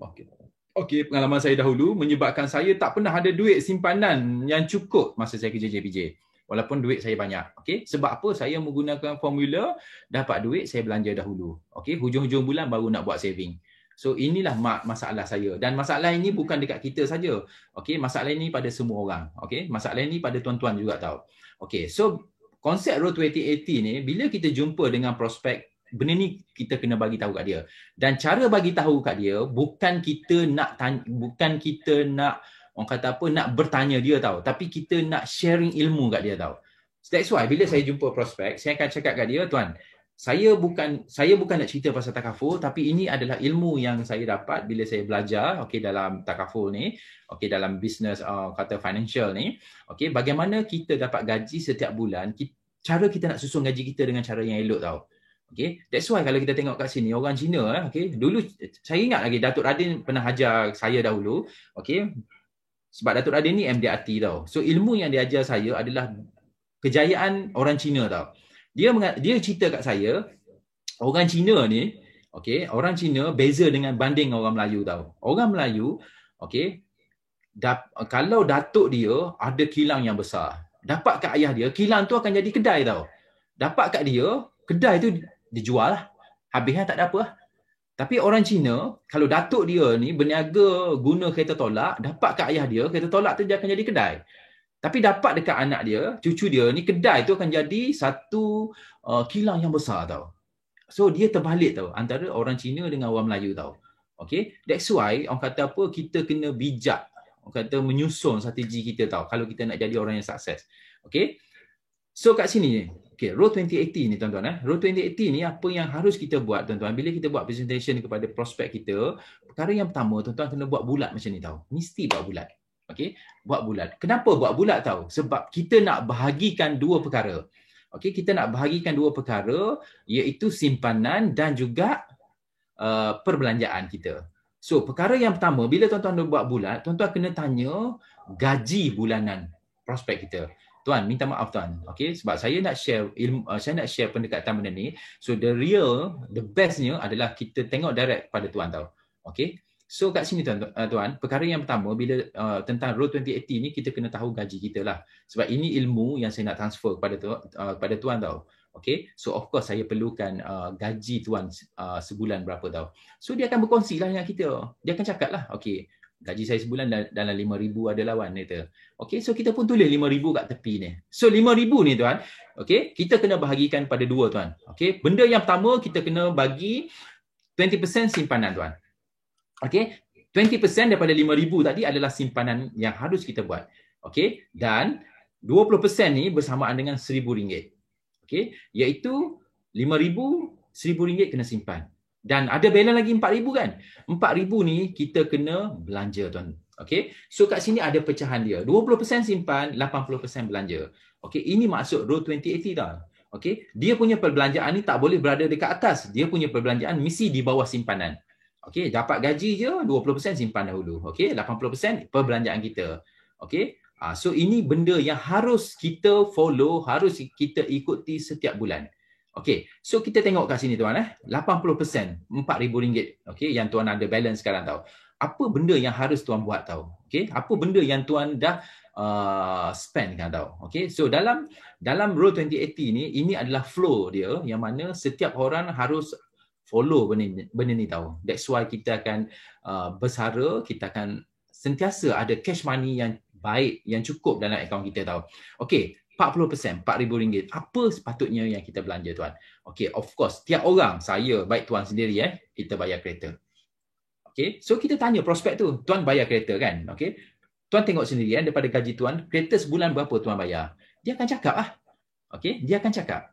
pengalaman saya dahulu menyebabkan saya tak pernah ada duit simpanan yang cukup masa saya kerja JPJ. Walaupun duit saya banyak. Okey, sebab apa? Saya menggunakan formula, dapat duit saya belanja dahulu. Okey, hujung-hujung bulan baru nak buat saving. So inilah masalah saya, dan masalah ini bukan dekat kita saja. Okey, masalah ini pada semua orang. Okey, masalah ini pada tuan-tuan juga tahu. Okey, so konsep Road 2080 ni bila kita jumpa dengan prospek, benda ni kita kena bagi tahu kat dia. Dan cara bagi tahu kat dia bukan kita nak orang kata apa, nak bertanya dia tahu, tapi kita nak sharing ilmu kat dia tahu. That's why bila saya jumpa prospek, saya akan cakap kat dia, tuan, saya bukan nak cerita pasal takaful, tapi ini adalah ilmu yang saya dapat bila saya belajar dalam takaful ni, dalam business kata financial ni. Bagaimana kita dapat gaji setiap bulan, cara kita nak susun gaji kita dengan cara yang elok tahu. That's why kalau kita tengok kat sini orang Cina dulu saya ingat lagi Datuk Radin pernah ajar saya dahulu. Sebab Datuk Radin ni MDRT tau. So ilmu yang dia ajar saya adalah kejayaan orang Cina tau. Dia cerita kat saya, orang Cina ni, orang Cina beza dengan banding orang Melayu tau. Orang Melayu, kalau datuk dia ada kilang yang besar, dapat kat ayah dia, kilang tu akan jadi kedai tau. Dapat kat dia, kedai tu dijual lah. Habisnya tak ada apa lah. Tapi orang Cina, kalau datuk dia ni berniaga guna kereta tolak, dapat kat ayah dia, kereta tolak tu dia akan jadi kedai. Tapi dapat dekat anak dia, cucu dia ni, kedai tu akan jadi satu kilang yang besar tau. So dia terbalik tau, antara orang Cina dengan orang Melayu tau. That's why orang kata apa, kita kena bijak. Orang kata menyusun strategi kita tau, kalau kita nak jadi orang yang sukses. So kat sini, Road 2080 ni tuan-tuan. Road 2080 ni apa yang harus kita buat tuan-tuan. Bila kita buat presentation kepada prospek kita, perkara yang pertama tuan-tuan kena buat bulat macam ni tau. Mesti buat bulat. Buat bulat. Kenapa buat bulat tau? Sebab kita nak bahagikan dua perkara. Kita nak bahagikan dua perkara, iaitu simpanan dan juga perbelanjaan kita. So perkara yang pertama, bila tuan-tuan buat bulat, tuan-tuan kena tanya gaji bulanan prospek kita. Tuan, minta maaf tuan. Sebab saya nak share ilmu, saya nak share pendekatan benda ni. So the bestnya adalah kita tengok direct pada tuan tau. So kat sini tuan, perkara yang pertama bila tentang Road 2080 ni, kita kena tahu gaji kita lah. Sebab ini ilmu yang saya nak transfer kepada tuan tau. So of course saya perlukan gaji tuan sebulan berapa tau. So dia akan berkongsi lah dengan kita. Dia akan cakap lah, gaji saya sebulan dalam 5,000 ada lawan kata. So kita pun tulis 5,000 kat tepi ni. So 5,000 ni tuan, kita kena bahagikan pada dua tuan. Benda yang pertama kita kena bagi 20% simpanan tuan. 20% daripada 5,000 tadi adalah simpanan yang harus kita buat. Dan 20% ni bersamaan dengan RM1,000. Iaitu 5,000, RM1,000 kena simpan. Dan ada balance lagi 4,000 kan? 4,000 ni kita kena belanja tuan. So kat sini ada pecahan dia. 20% simpan, 80% belanja. Ini maksud Road 2080 tau. Dia punya perbelanjaan ni tak boleh berada dekat atas. Dia punya perbelanjaan mesti di bawah simpanan. Dapat gaji je, 20% simpan dahulu. 80% perbelanjaan kita. So ini benda yang harus kita follow, harus kita ikuti setiap bulan. So kita tengok kat sini tuan 80%, RM4,000. Yang tuan ada balance sekarang tau. apa benda yang harus tuan buat tahu. Okey, apa benda yang tuan dah spend kan tahu. Okey, so dalam Roll 2080 ni, ini adalah flow dia yang mana setiap orang harus follow benda ni tahu. That's why kita akan bersara, kita akan sentiasa ada cash money yang baik, yang cukup dalam akaun kita tahu. Okey, 40%, RM4,000. Apa sepatutnya yang kita belanja tuan? Okey, of course, tiap orang, saya, baik tuan sendiri kita bayar kereta. Okey, so kita tanya prospek tu, tuan bayar kereta kan? Okey, tuan tengok sendiri daripada gaji tuan, kereta sebulan berapa tuan bayar? Dia akan cakap okey, dia akan cakap.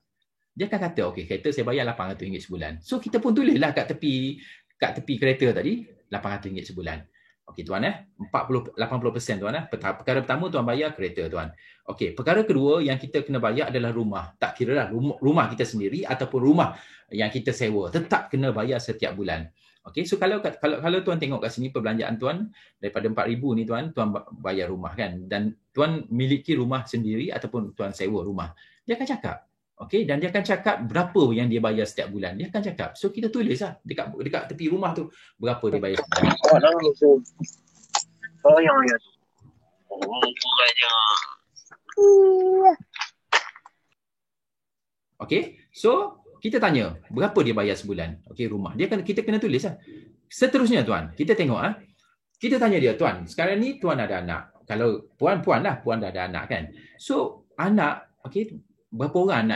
Dia akan kata, okey, kereta saya bayar RM800 sebulan. So kita pun tulislah kat tepi kereta tadi, RM800 sebulan. Okey tuan 80% tuan Perkara pertama tuan bayar kereta tuan. Okey, perkara kedua yang kita kena bayar adalah rumah. Tak kira lah rumah kita sendiri ataupun rumah yang kita sewa, tetap kena bayar setiap bulan. Okey, so kalau tuan tengok kat sini perbelanjaan tuan daripada RM4,000 ni tuan bayar rumah kan, dan tuan miliki rumah sendiri ataupun tuan sewa rumah. Dia akan cakap. Okey, dan dia akan cakap berapa yang dia bayar setiap bulan. Dia akan cakap. So kita tulislah dekat tepi rumah tu berapa dia bayar setiap bulan. Okey, so kita tanya berapa dia bayar sebulan. Okey, rumah. Kita kena tulislah. Seterusnya tuan, kita tengok kita tanya dia, tuan, sekarang ni tuan ada anak. Kalau puan dah ada anak kan. So anak, okey, berapa orang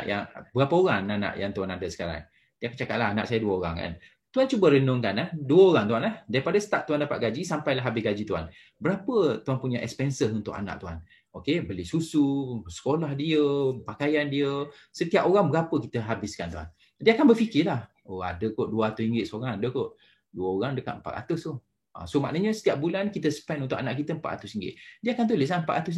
anak yang tuan ada sekarang? Dia cakaplah anak saya 2 orang kan. Tuan cuba renungkan 2 orang tuan daripada start tuan dapat gaji sampailah habis gaji tuan. Berapa tuan punya expenses untuk anak tuan? Okey, beli susu, sekolah dia, pakaian dia, setiap orang berapa kita habiskan tuan. Dia akan berfikirlah, oh ada kot RM200 seorang, ada kot 2 orang dekat RM400 tu. So maknanya setiap bulan kita spend untuk anak kita RM400. Dia akan tulis RM400.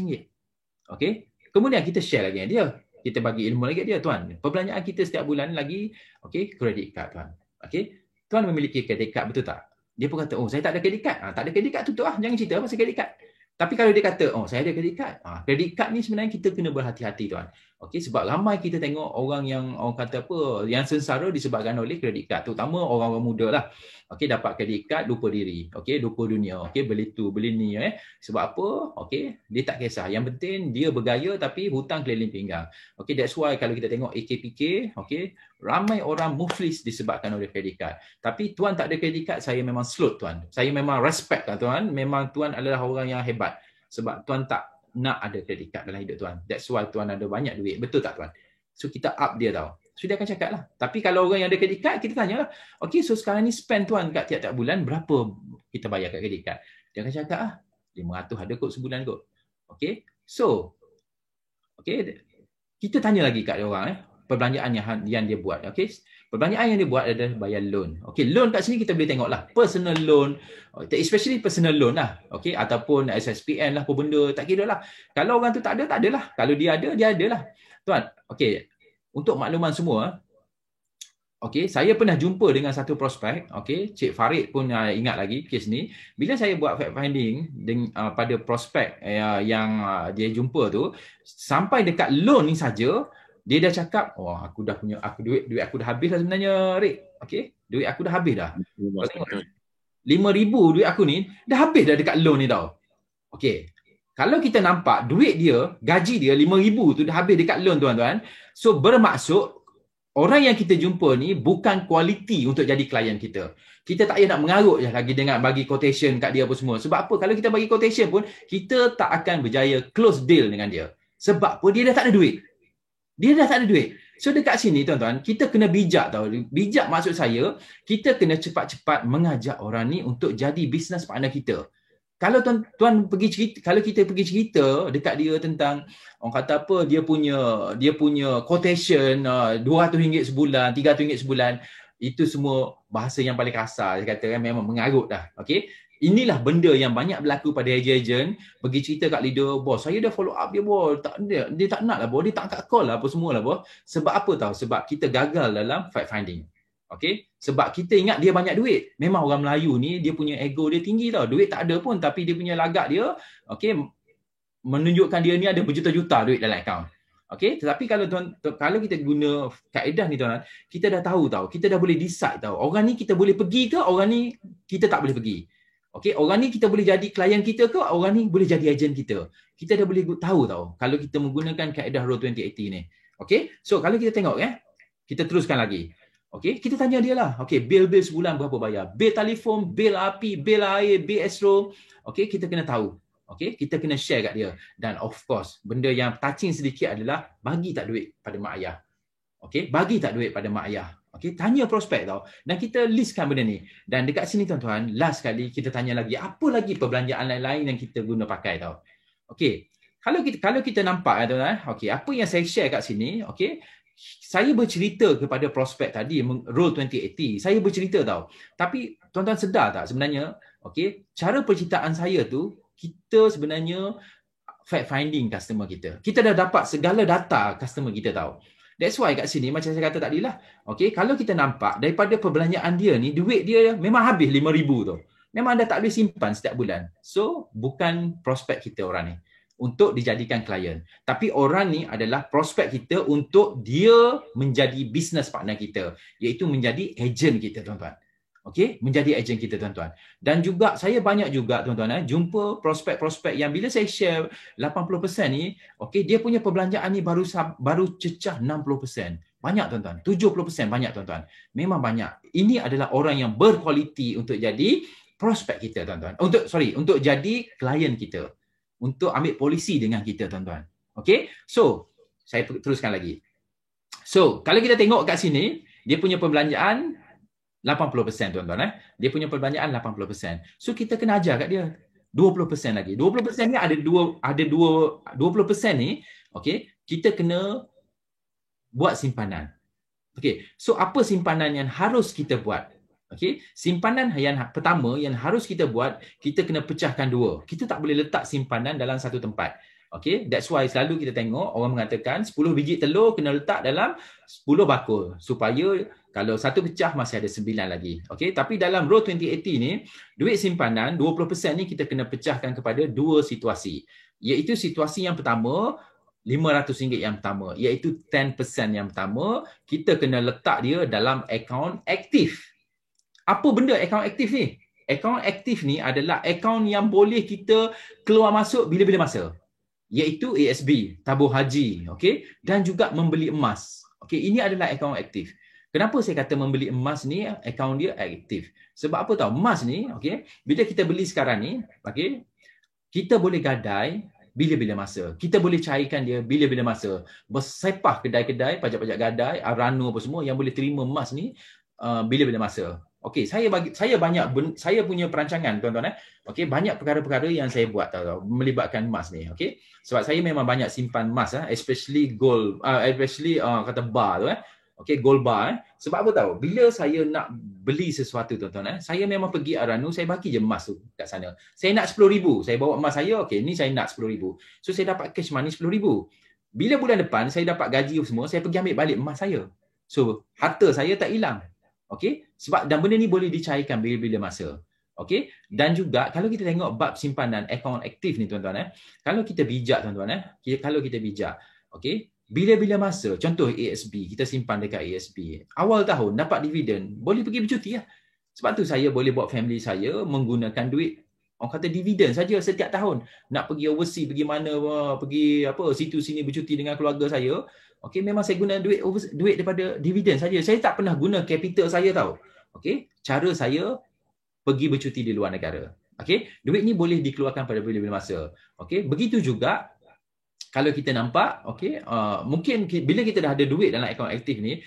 Okey. Kemudian kita share lagi dengan dia. Kita bagi ilmu lagi dia tuan. Perbelanjaan kita setiap bulan lagi, okey, credit card tuan. Okey. Tuan memiliki credit card betul tak? Dia pun kata, oh saya tak ada credit card. Tak ada credit card tutup jangan cerita pasal credit card. Tapi kalau dia kata, oh saya ada credit card. Credit card ni sebenarnya kita kena berhati-hati tuan. Okey, sebab ramai kita tengok orang yang kata apa, yang sengsara disebabkan oleh credit card, terutama orang-orang muda lah. Okey, dapat credit card lupa diri. Okey, lupa dunia. Okey, beli tu, beli ni Sebab apa? Okey, dia tak kisah. Yang penting dia bergaya tapi hutang keliling pinggang. Okey, that's why kalau kita tengok AKPK, okey, ramai orang muflis disebabkan oleh credit card. Tapi tuan tak ada credit card, saya memang salute tuan. Saya memang respect tuan. Memang tuan adalah orang yang hebat. Sebab tuan tak nak ada credit card dalam hidup tuan. That's why tuan ada banyak duit. Betul tak tuan? So kita up dia tau. So dia akan cakap lah. Tapi kalau orang yang ada credit card, kita tanya lah. Okay, so sekarang ni spend tuan kat tiap-tiap bulan, berapa kita bayar kat credit card? Dia akan cakap lah, 500 ada kot sebulan kot. Okay, so okay, kita tanya lagi kat dia orang perbelanjaan yang dia buat. Okay, perbelanjaan yang dia buat adalah bayar loan. Okay, loan kat sini kita boleh tengok lah. Personal loan, especially personal loan lah. Okay, ataupun SSPN lah, apa benda, tak kira lah. Kalau orang tu tak ada, tak adalah. Kalau dia ada lah. Tuan, okay, untuk makluman semua, okay, saya pernah jumpa dengan satu prospek, okay, Cik Farid pun ingat lagi kes ni. Bila saya buat fact finding pada prospek yang dia jumpa tu, sampai dekat loan ni saja, dia dah cakap, oh aku dah punya, duit aku dah habis lah sebenarnya, Rik. Okay, duit aku dah habis dah. RM5,000 duit aku ni, dah habis dah dekat loan ni tau. Okay, kalau kita nampak duit dia, gaji dia RM5,000 tu dah habis dekat loan tuan-tuan. So bermaksud, orang yang kita jumpa ni bukan kualiti untuk jadi klien kita. Kita tak payah nak mengarut je lagi dengan bagi quotation kat dia apa semua. Sebab apa? Kalau kita bagi quotation pun, kita tak akan berjaya close deal dengan dia. Sebab apa? Dia dah tak ada duit. Dia dah tak ada duit. So dekat sini tuan-tuan, kita kena bijak tau. Bijak maksud saya, kita kena cepat-cepat mengajak orang ni untuk jadi business partner kita. Kalau tuan pergi cerita, kalau kita pergi cerita dekat dia tentang orang kata apa, dia punya quotation RM200 sebulan, RM300 sebulan, itu semua bahasa yang paling kasar. Dia kata memang mengarut dah. Okey. Inilah benda yang banyak berlaku pada ejen-ejen, pergi cerita kat leader, bos saya dah follow up dia bos, dia tak nak lah bos, dia tak angkat call lah apa semua lah bos. Sebab apa tahu? Sebab kita gagal dalam fact finding. Okey, sebab kita ingat dia banyak duit. Memang orang Melayu ni dia punya ego dia tinggi tau. Duit tak ada pun tapi dia punya lagak dia okey menunjukkan dia ni ada berjuta-juta duit dalam akaun. Okey, tetapi kalau kita guna kaedah ni tuan, kita dah tahu tau. Kita dah boleh decide tau. Orang ni kita boleh pergi ke, orang ni kita tak boleh pergi. Okey, orang ni kita boleh jadi klien kita ke, orang ni boleh jadi ejen kita. Kita dah boleh tahu tau kalau kita menggunakan kaedah Rule 2080 ni. Okey, so kalau kita tengok kita teruskan lagi. Okey, kita tanya dia lah. Okey, bil sebulan berapa bayar? Bil telefon, bil api, bil air, bil astro. Okey, kita kena tahu. Okey, kita kena share kat dia. Dan of course, benda yang touching sedikit adalah bagi tak duit pada mak ayah. Okey, bagi tak duit pada mak ayah. Okey, tanya prospek tau. Dan kita listkan benda ni. Dan dekat sini tuan-tuan, last kali kita tanya lagi apa lagi perbelanjaan lain-lain yang kita guna pakai tau. Okey, kalau kita nampak tuan-tuan, okey, apa yang saya share kat sini, okey, saya bercerita kepada prospek tadi Rule 2080. Saya bercerita tau. Tapi tuan-tuan sedar tak sebenarnya, okey, cara penceritaan saya tu kita sebenarnya fact finding customer kita. Kita dah dapat segala data customer kita tahu. That's why kat sini macam saya kata tadi lah. Okay, kalau kita nampak daripada perbelanjaan dia ni, duit dia memang habis 5,000 tu. Memang dah tak boleh simpan setiap bulan. So, bukan prospek kita orang ni untuk dijadikan klien. Tapi orang ni adalah prospek kita untuk dia menjadi business partner kita. Iaitu menjadi ejen kita tuan-tuan. Okey, menjadi ejen kita tuan-tuan. Dan juga saya banyak juga tuan-tuan jumpa prospek-prospek yang bila saya share 80% ni, okey, dia punya perbelanjaan ni baru cecah 60%. Banyak tuan-tuan. 70% banyak tuan-tuan. Memang banyak. Ini adalah orang yang berkualiti untuk jadi prospek kita tuan-tuan. Untuk jadi klien kita. Untuk ambil polisi dengan kita tuan-tuan. Okey? So, saya teruskan lagi. So, kalau kita tengok kat sini, dia punya perbelanjaan 80% tuan-tuan. Dia punya perbelanjaan 80%. So kita kena ajar kat dia 20% lagi. 20% ni ada 20% ni, okey, kita kena buat simpanan. Okey. So apa simpanan yang harus kita buat? Okey, simpanan yang pertama yang harus kita buat, kita kena pecahkan dua. Kita tak boleh letak simpanan dalam satu tempat. Okay, that's why selalu kita tengok orang mengatakan 10 biji telur kena letak dalam 10 bakul supaya kalau satu pecah masih ada 9 lagi. Okay, tapi dalam Rule 2080 ni, duit simpanan 20% ni kita kena pecahkan kepada dua situasi. Iaitu situasi yang pertama, RM500 yang pertama. Iaitu 10% yang pertama, kita kena letak dia dalam akaun aktif. Apa benda akaun aktif ni? Akaun aktif ni adalah akaun yang boleh kita keluar masuk bila-bila masa. Iaitu ASB, tabur haji, okey, dan juga membeli emas. Okey, ini adalah akaun aktif. Kenapa saya kata membeli emas ni akaun dia aktif? Sebab apa tahu? Emas ni, okey, bila kita beli sekarang ni, okey, kita boleh gadai bila-bila masa. Kita boleh cairkan dia bila-bila masa. Bersepah kedai-kedai, pajak-pajak gadai, Arano apa semua yang boleh terima emas ni bila-bila masa. Okey, saya punya perancangan tuan-tuan Okey, banyak perkara-perkara yang saya buat tahu melibatkan emas ni, okey. Sebab saya memang banyak simpan emas especially gold, kata bar tu Okey, gold bar Sebab apa tahu? Bila saya nak beli sesuatu tuan-tuan saya memang pergi Aranu, saya bagi je emas tu kat sana. Saya nak 10,000, saya bawa emas saya, okey, ni saya nak 10,000. So saya dapat cash money 10,000. Bila bulan depan saya dapat gaji semua, saya pergi ambil balik emas saya. So harta saya tak hilang. Okey, sebab dan benda ni boleh dicairkan bila-bila masa. Okey, dan juga kalau kita tengok bab simpanan akaun aktif ni tuan-tuan kalau kita bijak tuan-tuan kalau kita bijak, okey, bila-bila masa, contoh ASB, kita simpan dekat ASB. Awal tahun dapat dividen, boleh pergi bercuti lah. Sebab tu saya boleh buat family saya menggunakan duit orang kata dividen saja setiap tahun. Nak pergi overseas, pergi mana, pergi apa, situ sini bercuti dengan keluarga saya. Okey, memang saya guna duit daripada dividen saja. Saya tak pernah guna capital saya tahu. Okey, cara saya pergi bercuti di luar negara. Okey, duit ni boleh dikeluarkan pada bila-bila masa. Okey, begitu juga kalau kita nampak, okey, mungkin bila kita dah ada duit dalam akaun aktif ni,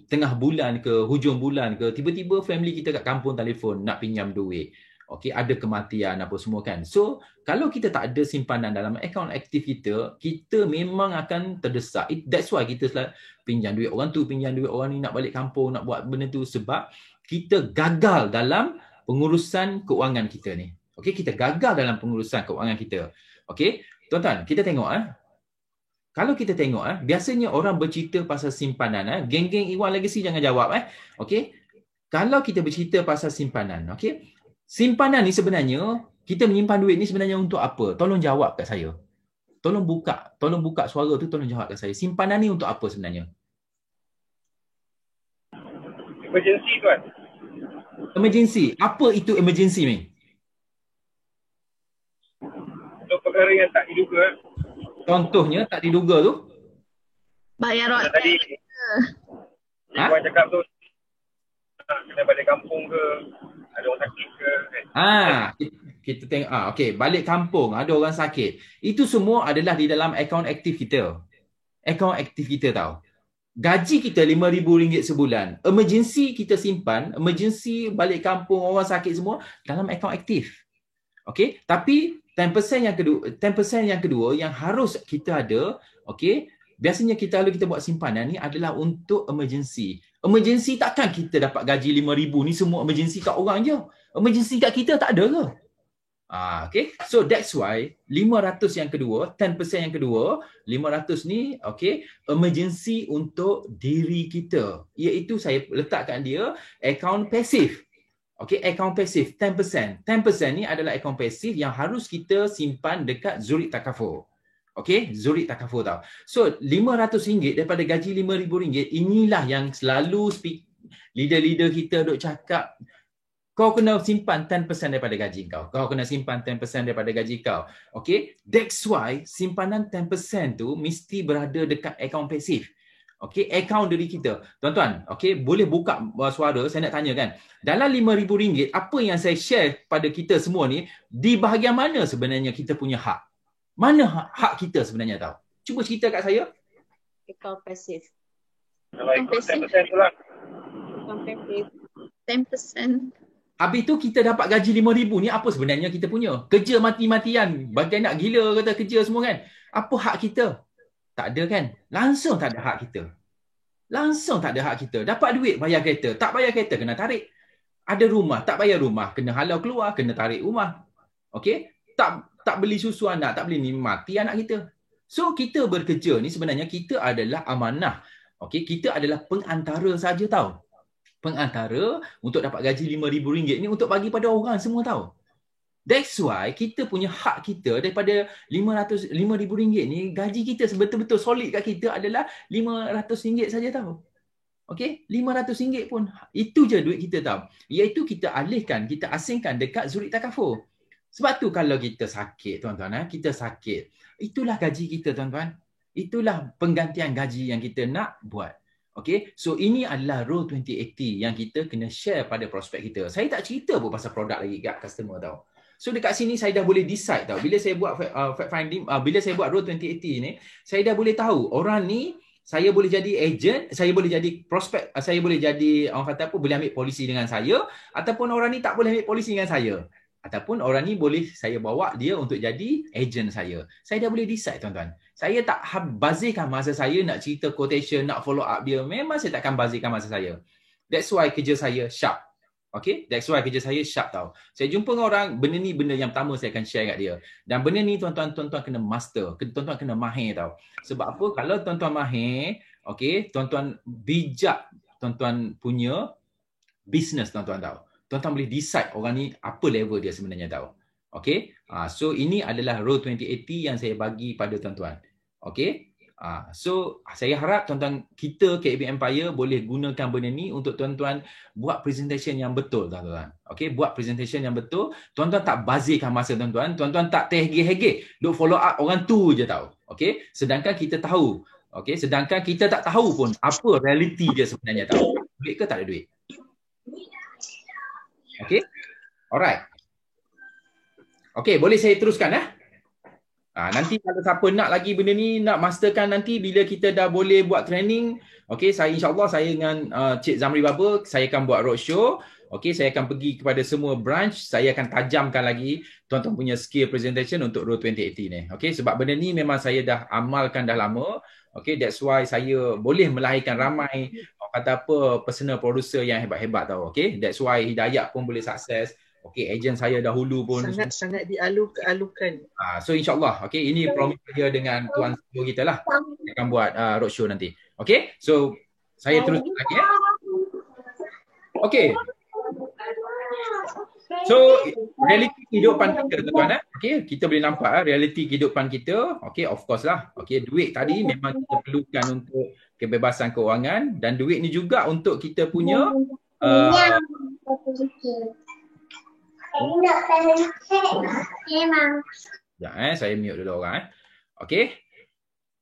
tengah bulan ke, hujung bulan ke, tiba-tiba family kita kat kampung telefon nak pinjam duit. Okey, ada kematian apa semua kan. So, kalau kita tak ada simpanan dalam akaun aktif kita, kita memang akan terdesak. That's why kita selalu pinjam duit orang tu, pinjam duit orang ni nak balik kampung, nak buat benda tu sebab kita gagal dalam pengurusan keuangan kita ni. Okey, kita gagal dalam pengurusan keuangan kita. Okey, tuan-tuan, kita tengok kalau kita tengok biasanya orang bercerita pasal simpanan geng-geng Iwan Legacy jangan jawab Okey. Kalau kita bercerita pasal simpanan, okey. Simpanan ni sebenarnya, kita menyimpan duit ni sebenarnya untuk apa? Tolong jawab kat saya. Tolong buka suara tu, tolong jawab kat saya. Simpanan ni untuk apa sebenarnya? Emergency tuan. Emergency. Apa itu emergency ni? perkara yang tak diduga. Contohnya tak diduga tu. Bayar Macam road tadi, Ha? Iwan cakap tu, kena balik kampung ke, ada orang sakit ke. Kita tengok okey, balik kampung ada orang sakit. Itu semua adalah di dalam akaun aktif kita. Akaun aktif kita tau. Gaji kita RM5,000 sebulan. Emergency kita simpan, emergency balik kampung orang sakit semua dalam akaun aktif. Okey, tapi 10% yang kedua yang harus kita ada, okey, biasanya kalau kita buat simpanan ni adalah untuk emergency. Emergency takkan kita dapat gaji RM5,000 ni semua emergency kat orang je. Emergency kat kita tak ada ke? Okay. So that's why 500 yang kedua, 10% yang kedua, 500 ni okay, emergency untuk diri kita. Iaitu saya letakkan dia account pasif. Okay, account pasif 10%. 10% ni adalah account pasif yang harus kita simpan dekat Zurich Takaful. Okay, Zurich Takaful tau. So RM500 daripada gaji RM5,000, inilah yang selalu leader-leader kita duk cakap, kau kena simpan 10% daripada gaji kau. Kau kena simpan 10% daripada gaji kau. Okay, that's why simpanan 10% tu mesti berada dekat akaun pasif. Okay, akaun diri kita. Tuan-tuan, okay, boleh buka suara, saya nak tanya kan. Dalam RM5,000, apa yang saya share pada kita semua ni, di bahagian mana sebenarnya kita punya hak? Mana hak kita sebenarnya tahu? Cuba cerita kat saya. Account pasif. Kalau ikut 10% tu lah. Account pasif. 10%. Habis tu kita dapat gaji RM5,000 ni apa sebenarnya kita punya? Kerja mati-matian. Bagai nak gila kata kerja semua kan. Apa hak kita? Tak ada kan? Langsung tak ada hak kita. Langsung tak ada hak kita. Dapat duit bayar kereta. Tak bayar kereta kena tarik. Ada rumah. Tak bayar rumah. Kena halau keluar. Kena tarik rumah. Okey? Tak beli susu anak. Tak beli ni. Mati anak kita. So kita bekerja ni sebenarnya kita adalah amanah. Okey? Kita adalah pengantara saja tahu. Pengantara untuk dapat gaji RM5,000 ni untuk bagi pada orang semua tahu. That's why kita punya hak kita daripada RM5,000 ni, gaji kita sebetul-betul solid kat kita adalah RM500 saja tahu. Okey, RM500 pun itu je duit kita tahu. Iaitu kita alihkan, kita asingkan dekat Zurich Takaful. Sebab tu kalau kita sakit tuan-tuan, kita sakit, itulah gaji kita tuan-tuan. Itulah penggantian gaji yang kita nak buat. Okay, so ini adalah Rule 2080 yang kita kena share pada prospek kita. Saya tak cerita pun pasal produk lagi kat customer tau. So dekat sini saya dah boleh decide tau. Bila saya buat fact finding, bila saya buat Rule 2080 ni, saya dah boleh tahu orang ni saya boleh jadi agent, saya boleh jadi prospek, saya boleh jadi orang kata apa, boleh ambil polisi dengan saya, ataupun orang ni tak boleh ambil polisi dengan saya. Ataupun orang ni boleh saya bawa dia untuk jadi agent saya. Saya dah boleh decide tuan-tuan. Saya tak bazirkan masa saya nak cerita quotation, nak follow up dia. Memang saya takkan bazirkan masa saya. That's why kerja saya sharp. Okay? That's why kerja saya sharp tau. Saya jumpa dengan orang, benda ni benda yang pertama saya akan share kat dia. Dan benda ni tuan-tuan kena master. Tuan-tuan kena mahir tau. Sebab apa? Kalau tuan-tuan mahir, okay, tuan-tuan bijak, tuan-tuan punya business tuan-tuan tahu. Tuan-tuan boleh decide orang ni apa level dia sebenarnya tahu. Okay. So ini adalah Rule 2080 yang saya bagi pada tuan-tuan. Okay. So saya harap tuan-tuan kita KAB Empire boleh gunakan benda ni untuk tuan-tuan buat presentation yang betul tuan-tuan. Okay. Buat presentation yang betul. Tuan-tuan tak bazirkan masa tuan-tuan. Tuan-tuan tak terhege-hege. Duk follow up orang tu je tahu. Okay. Sedangkan kita tahu. Okay. Sedangkan kita tak tahu pun apa realiti dia sebenarnya tahu. Duit ke tak ada duit. Okay. Alright. Okay, boleh saya teruskan nanti kalau siapa nak lagi benda ni, nak masterkan nanti bila kita dah boleh buat training, okay, saya insyaAllah saya dengan Cik Zamri Baba, saya akan buat roadshow. Okay, saya akan pergi kepada semua branch, saya akan tajamkan lagi tuan-tuan punya skill presentation untuk Rule 2080 ni. Okay, sebab benda ni memang saya dah amalkan dah lama. Okay, that's why saya boleh melahirkan ramai kata apa personal producer yang hebat-hebat tau. Okay, that's why Hidayat pun boleh sukses. Okay, agent saya dahulu pun sangat dialu-alukan. So insyaAllah, okay, ini promise dia dengan tuan CEO kita lah. Kita akan buat roadshow nanti. Okay, so saya terus lagi Okay. So realiti kehidupan kita tuan-tuan okay, kita boleh nampak realiti kehidupan kita. Okay, of course lah. Okay, duit tadi memang kita perlukan untuk kebebasan keuangan dan duit ni juga untuk kita punya Ya, saya mute dulu orang. Okay.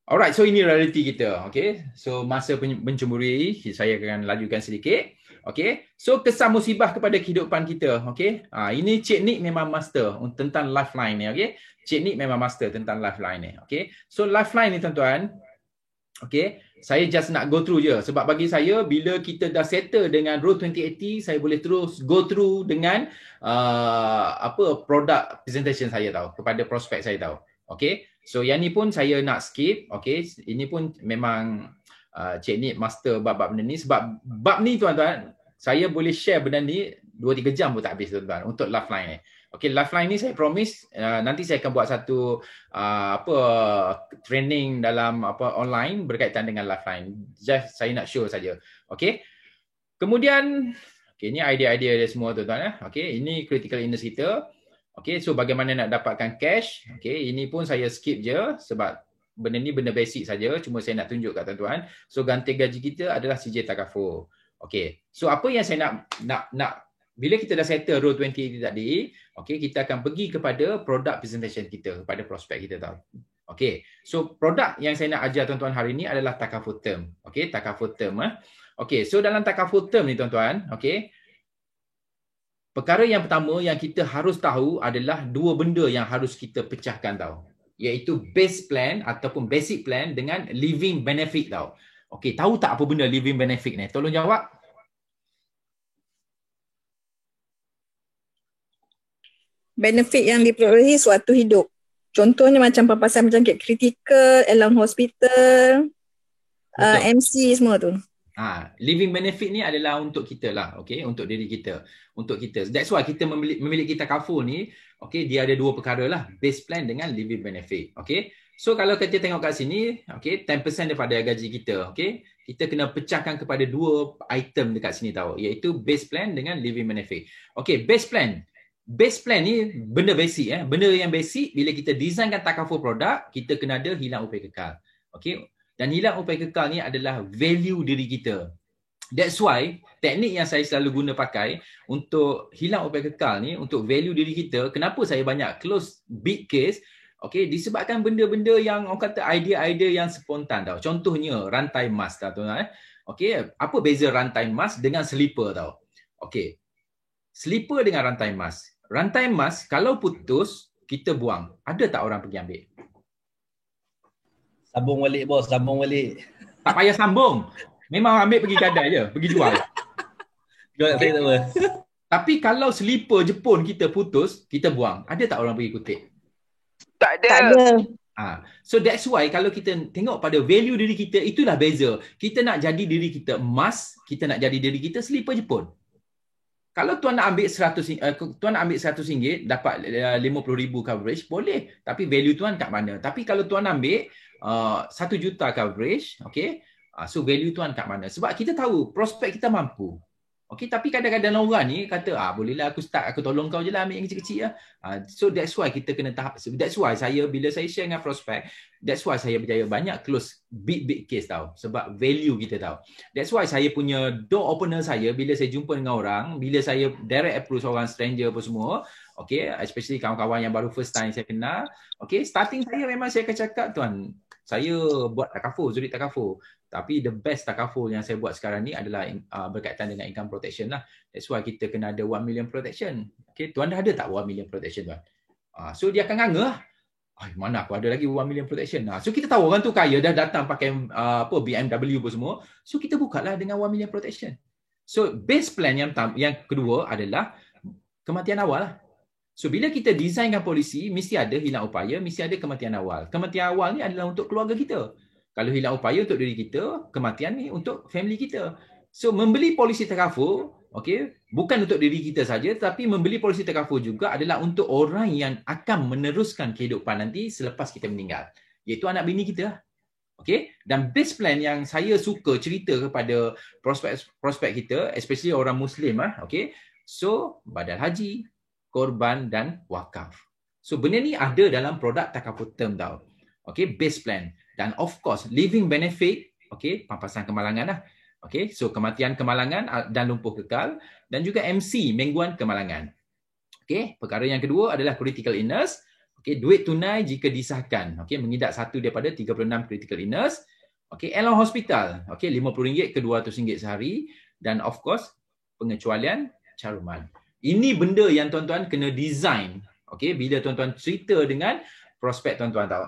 Alright, so ini realiti kita. Okay. So masa mencemburui, saya akan lajukan sedikit. Okay. So kesan musibah kepada kehidupan kita. Okay. Ini Cik Nick memang master tentang lifeline ni. Okay. Cik Nick memang master tentang lifeline ni. Okay. So lifeline ni tuan-tuan. Okay. Saya just nak go through je. Sebab bagi saya, bila kita dah settle dengan Road 2080, saya boleh terus go through dengan product presentation saya tahu. Kepada prospek saya tahu. Okay. So yang ni pun saya nak skip. Okay. Ini pun memang Cik Nick master bab-bab benda ni. Sebab bab ni tuan-tuan, saya boleh share benda ni 2-3 jam pun tak habis tuan-tuan untuk lifeline ni. Okay, lifeline ni saya promise nanti saya akan buat satu training dalam online berkaitan dengan lifeline. Just saya nak show saja. Okay. Kemudian ini idea-idea dia semua tuan-tuan. Okay, ini critical illness kita. Okay, so bagaimana nak dapatkan cash. Okay, ini pun saya skip je sebab benda ni benda basic saja. Cuma saya nak tunjuk kat tuan-tuan. So ganti gaji kita adalah CJ Takaful. Okay, so apa yang saya nak bila kita dah settle Road 20 tadi, okay, kita akan pergi kepada product presentation kita, kepada prospek kita tahu. Okay, so produk yang saya nak ajar tuan-tuan hari ni adalah Takaful Term. Okay, Takaful Term. Okay, so dalam Takaful Term ni tuan-tuan, okay, perkara yang pertama yang kita harus tahu adalah dua benda yang harus kita pecahkan tahu. Iaitu base plan ataupun basic plan dengan living benefit tahu. Okay, tahu tak apa benda living benefit ni? Tolong jawab. Benefit yang diperolehi suatu hidup. Contohnya macam papasan macam critical, alarm hospital, MC semua tu. Living benefit ni adalah untuk kita lah, okay, untuk diri kita, untuk kita. That's why kita memiliki Takaful ni, okay, dia ada dua perkara lah, base plan dengan living benefit, okay. So kalau kita tengok kat sini, okay, 10% daripada gaji kita, okay, kita kena pecahkan kepada dua item dekat sini tahu, iaitu base plan dengan living benefit. Okay, base plan. Base plan ni benda basic. Benda yang basic, bila kita designkan Takaful produk, kita kena ada hilang upaya kekal. Okay? Dan hilang upaya kekal ni adalah value diri kita. That's why teknik yang saya selalu guna pakai untuk hilang upaya kekal ni, untuk value diri kita, kenapa saya banyak close big case, okay, disebabkan benda-benda yang orang kata idea-idea yang spontan tau. Contohnya rantai emas tau. Okay, apa beza rantai emas dengan slipper tau? Okay, slipper dengan rantai emas. Rantai emas kalau putus, kita buang. Ada tak orang pergi ambil? Sambung balik bos, sambung balik. Tak payah sambung. Memang ambil pergi gadai je, pergi jual. Jual saya tak apa. Tapi kalau slipper Jepun kita putus, kita buang. Ada tak orang pergi kutip? Tak ada. Tak ada. So that's why kalau kita tengok pada value diri kita, itulah beza. Kita nak jadi diri kita emas, kita nak jadi diri kita slipper Jepun. Kalau tuan nak ambil RM100 dapat 50,000 coverage, boleh. Tapi value tuan kat mana? Tapi kalau tuan ambil 1 juta coverage, okay, so value tuan kat mana? Sebab kita tahu prospek kita mampu. Okay, tapi kadang-kadang orang ni kata, bolehlah aku start, aku tolong kau je lah ambil yang kecil-kecil lah. So that's why kita kena tahap. That's why bila saya share dengan prospek, that's why saya berjaya banyak close big case tau. Sebab value kita tahu. That's why saya punya door opener saya, bila saya jumpa dengan orang, bila saya direct approach orang stranger apa semua, okay, especially kawan-kawan yang baru first time saya kenal, okay, starting saya memang saya akan cakap, tuan, saya buat Takaful, Zurich Takaful. Tapi the best Takaful yang saya buat sekarang ni adalah berkaitan dengan income protection lah. That's why kita kena ada 1 million protection. Okay, tuan dah ada tak 1 million protection tuan? So dia akan nganga lah. Mana aku ada lagi 1 million protection. So kita tahu orang tu kaya, dah datang pakai BMW apa semua. So kita buka lah dengan 1 million protection. So base plan yang kedua adalah kematian awal lah. So bila kita designkan polisi, mesti ada hilang upaya, mesti ada kematian awal. Kematian awal ni adalah untuk keluarga kita. Kalau hilang upaya untuk diri kita, kematian ni untuk family kita. So membeli polisi Takaful, okay, bukan untuk diri kita saja, tapi membeli polisi Takaful juga adalah untuk orang yang akan meneruskan kehidupan nanti selepas kita meninggal, iaitu anak bini kita. Okay, dan base plan yang saya suka cerita kepada prospek kita, especially orang Muslim, okay, so badal haji, korban dan wakaf. So benda ni ada dalam produk Takaful Term tau. Okay, base plan. Dan of course, living benefit, okay, pampasan kemalangan lah. Okay, so kematian kemalangan dan lumpuh kekal. Dan juga MC, mengguan kemalangan. Okay, perkara yang kedua adalah critical illness. Okey, duit tunai jika disahkan. Okey, mengidap satu daripada 36 critical illness. Okey, allowance hospital. Okey, RM50 ke RM200 sehari. Dan of course, pengecualian caruman. Ini benda yang tuan-tuan kena design. Okey, bila tuan-tuan cerita dengan prospek tuan-tuan tahu.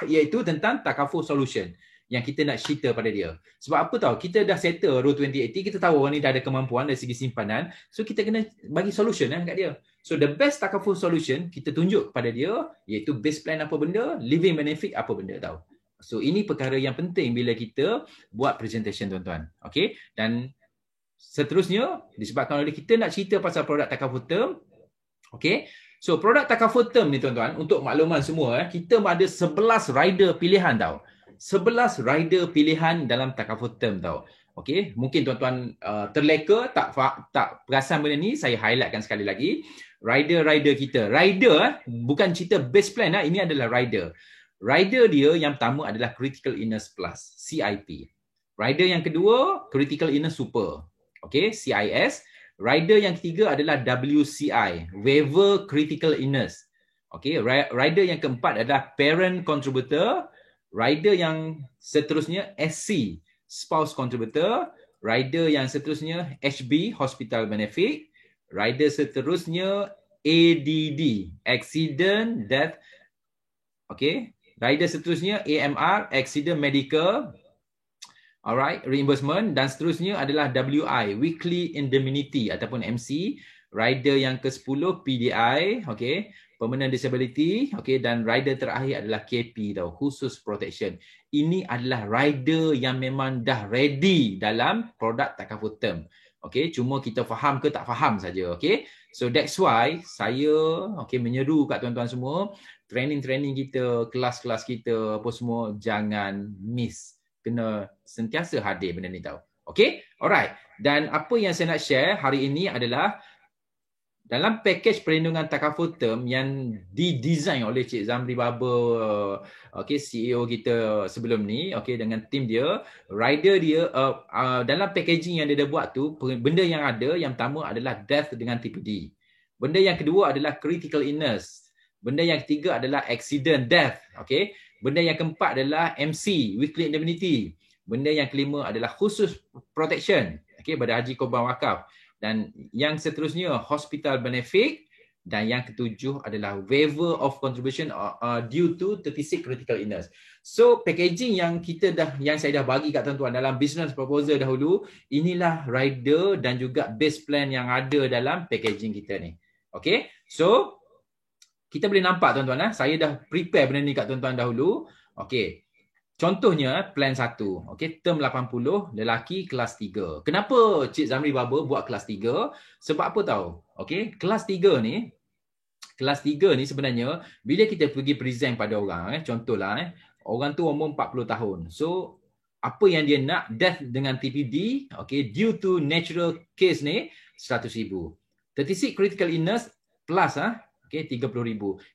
Iaitu tentang takaful solution yang kita nak cerita pada dia. Sebab apa tahu, kita dah settle Rule 2080, kita tahu orang ni dah ada kemampuan dari segi simpanan. So kita kena bagi solution kat dia. So the best takaful solution kita tunjuk kepada dia iaitu base plan apa benda, living benefit apa benda tahu. So ini perkara yang penting bila kita buat presentation tuan-tuan. Okey, dan seterusnya disebabkan oleh kita nak cerita pasal produk takaful term. Okey. So produk takaful term ni tuan-tuan, untuk makluman semua kita ada 11 rider pilihan tau. 11 rider pilihan dalam takaful term tau. Okey, mungkin tuan-tuan terleka tak perasan benda ni, saya highlightkan sekali lagi. Rider kita. Rider bukan cerita base plan ini adalah rider. Rider dia yang pertama adalah critical illness plus, CIP. Rider yang kedua critical illness super. Okey, CIS. Rider yang ketiga adalah WCI, waiver critical illness. Okey, rider yang keempat adalah parent contributor. Rider yang seterusnya SC, spouse contributor. Rider yang seterusnya HB, hospital benefit. Rider seterusnya ADD, accident, death. Okey. Rider seterusnya AMR, accident medical. Alright, reimbursement. Dan seterusnya adalah WI, weekly indemnity ataupun MC. Rider yang ke-10 PDI, okey, permanent disability, okey, dan rider terakhir adalah KP tau, khusus protection. Ini adalah rider yang memang dah ready dalam produk takaful term. Okey, cuma kita faham ke tak faham saja, okey. So that's why saya menyeru kat tuan-tuan semua, training-training kita, kelas-kelas kita apa semua jangan miss. Kena sentiasa hadir benda ni tau. Okey? Alright. Dan apa yang saya nak share hari ini adalah dalam package perlindungan takaful term yang didesain oleh Cik Zamri Baba, CEO kita sebelum ni, dengan tim dia, rider dia, dalam packaging yang dia dah buat tu, benda yang ada, yang pertama adalah death dengan TPD. Benda yang kedua adalah critical illness. Benda yang ketiga adalah accident death. Benda yang keempat adalah MC, weekly indemnity. Benda yang kelima adalah khusus protection, pada Haji Korban Wakaf. Dan yang seterusnya hospital benefit, dan yang ketujuh adalah waiver of contribution due to 36 critical illness. So packaging yang saya dah bagi kat tuan-tuan dalam business proposal dahulu, inilah rider dan juga base plan yang ada dalam packaging kita ni. Okay, so kita boleh nampak tuan-tuan, saya dah prepare benda ni kat tuan-tuan dahulu. Okay. Contohnya plan 1, term 80, lelaki kelas 3. Kenapa Cik Zamri Baba buat kelas 3? Sebab apa tahu? Kelas 3 ni sebenarnya bila kita pergi present pada orang, contohlah orang tu umur 40 tahun. So apa yang dia nak, death dengan TPD, due to natural case ni 100,000. 36 critical illness plus 30,000.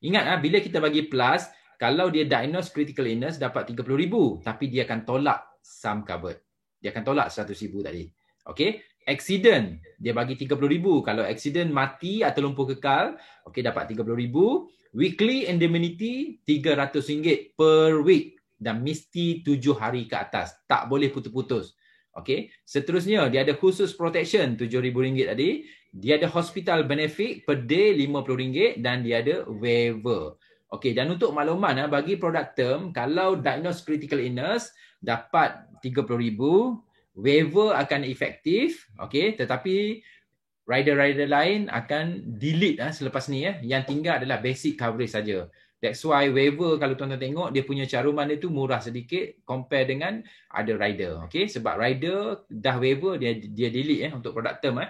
Ingat bila kita bagi plus, kalau dia diagnose critical illness dapat 30,000, tapi dia akan tolak sum covered. Dia akan tolak 100,000 tadi. Accident, dia bagi 30,000. Kalau accident mati atau lumpuh kekal, dapat 30,000. Weekly indemnity RM300 per week dan mesti 7 hari ke atas. Tak boleh putus-putus. Seterusnya, dia ada khusus protection RM7,000 tadi. Dia ada hospital benefit per day RM50 dan dia ada waiver. Dan untuk makluman, bagi produk term, kalau diagnose critical illness dapat 30,000, waiver akan efektif, tetapi rider-rider lain akan delete selepas ni. Yang tinggal adalah basic coverage saja. That's why waiver, kalau tuan-tuan tengok, dia punya caruman itu murah sedikit compare dengan ada rider. Sebab rider dah waiver, dia delete untuk produk term.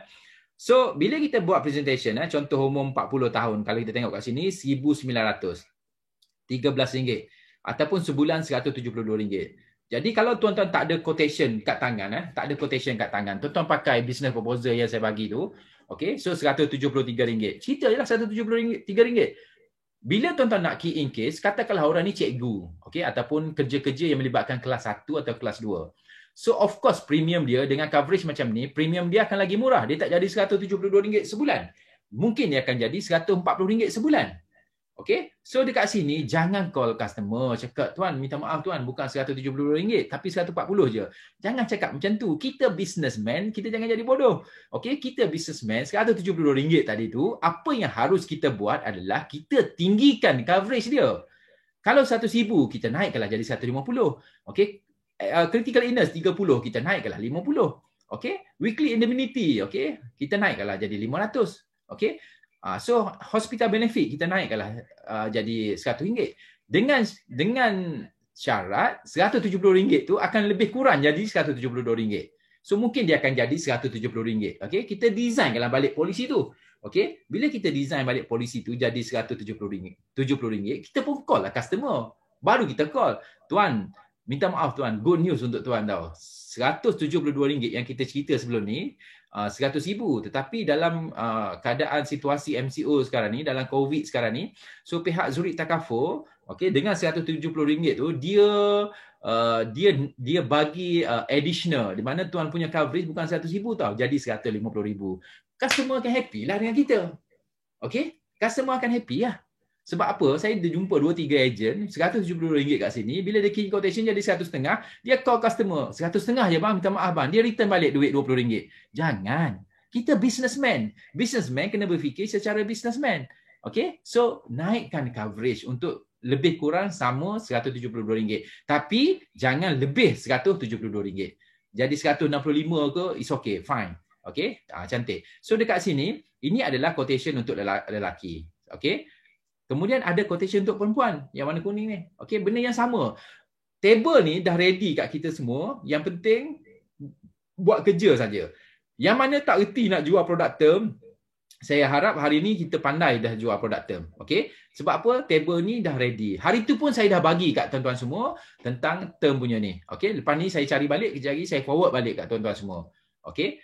So, bila kita buat presentation, contoh umur 40 tahun, kalau kita tengok kat sini, RM1,900. RM13. Ataupun sebulan RM172. Jadi, kalau tuan-tuan tak ada quotation kat tangan, tuan-tuan pakai business proposal yang saya bagi tu, so RM173. Cerita je lah RM173. Bila tuan-tuan nak key in case, katakanlah orang ni cikgu, ataupun kerja-kerja yang melibatkan kelas 1 atau kelas 2. So of course premium dia dengan coverage macam ni, premium dia akan lagi murah. Dia tak jadi RM172 sebulan. Mungkin dia akan jadi RM140 sebulan. Okay, so dekat sini jangan call customer cakap, tuan minta maaf tuan, bukan RM170 tapi RM140 je. Jangan cakap macam tu. Kita businessman, kita jangan jadi bodoh. Okay, kita businessman, RM170 tadi tu, apa yang harus kita buat adalah kita tinggikan coverage dia. Kalau 1,000 kita naikkanlah jadi 150. Okay, critical illness 30 kita naikkanlah 50. Okay, weekly indemnity, okay, kita naikkanlah jadi 500. Okay, so hospital benefit kita naikkanlah jadi RM100. Dengan syarat RM170 tu akan lebih kurang jadi RM172. So mungkin dia akan jadi RM170. Okay, kita designkanlah balik polisi tu. Okay, bila kita design balik polisi tu jadi RM170, kita pun call lah customer. Baru kita call, tuan, minta maaf tuan, good news untuk tuan tau. RM172 yang kita cerita sebelum ni, RM100,000. Tetapi dalam keadaan situasi MCO sekarang ni, dalam COVID sekarang ni, so pihak Zurich Takaful, okay, dengan RM170 tu, dia bagi additional, di mana tuan punya coverage bukan RM100,000 tau, jadi RM150,000. Customer akan happy lah dengan kita. Okay, customer akan happy lah. Sebab apa? Saya dah jumpa 2-3 ejen, RM170 kat sini. Bila dia key quotation jadi RM100.5, dia call customer. RM100.5 je bang, minta maaf bang. Dia return balik duit RM20. Jangan. Kita businessman. Businessman kena berfikir secara businessman. Okay? So, naikkan coverage untuk lebih kurang sama RM172. Tapi, jangan lebih RM172. Jadi RM165 ke, it's okay, fine. Okay? Cantik. So, dekat sini, ini adalah quotation untuk lelaki. Okay? Kemudian ada quotation untuk perempuan yang warna kuning ni. Okey, benda yang sama. Table ni dah ready kat kita semua. Yang penting buat kerja saja. Yang mana tak reti nak jual produk term, saya harap hari ni kita pandai dah jual produk term. Okey? Sebab apa? Table ni dah ready. Hari tu pun saya dah bagi kat tuan-tuan semua tentang term punya ni. Okey, lepas ni saya cari balik, kejap lagi saya forward balik kat tuan-tuan semua. Okey?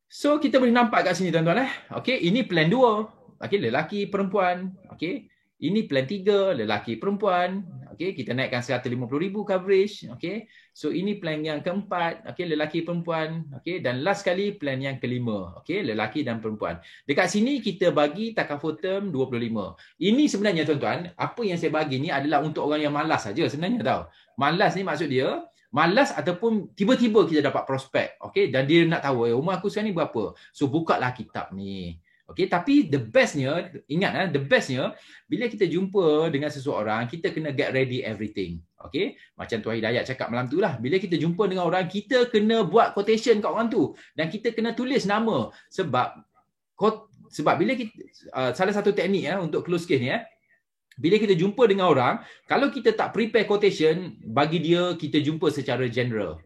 So kita boleh nampak kat sini tuan-tuan . Okey, ini plan 2. Okey, lelaki, perempuan. Okey. Ini plan 3, lelaki, perempuan. Okey, kita naikkan RM150,000 coverage. Okey. So ini plan yang keempat, okey, lelaki, perempuan. Okey, dan last kali plan yang kelima. Okey, lelaki dan perempuan. Dekat sini kita bagi takaful term 25. Ini sebenarnya tuan-tuan, apa yang saya bagi ni adalah untuk orang yang malas saja sebenarnya tau. Malas ni maksud dia malas ataupun tiba-tiba kita dapat prospek. Okey, dan dia nak tahu umur aku sekarang ni berapa. So bukalah kitab ni. Okay, tapi the bestnya, ingat the bestnya, bila kita jumpa dengan seseorang, kita kena get ready everything. Okay, macam Tuan Hidayat cakap malam tu lah. Bila kita jumpa dengan orang, kita kena buat quotation kat orang tu. Dan kita kena tulis nama. Sebab bila kita, salah satu teknik untuk close case ni, bila kita jumpa dengan orang, kalau kita tak prepare quotation, bagi dia kita jumpa secara general.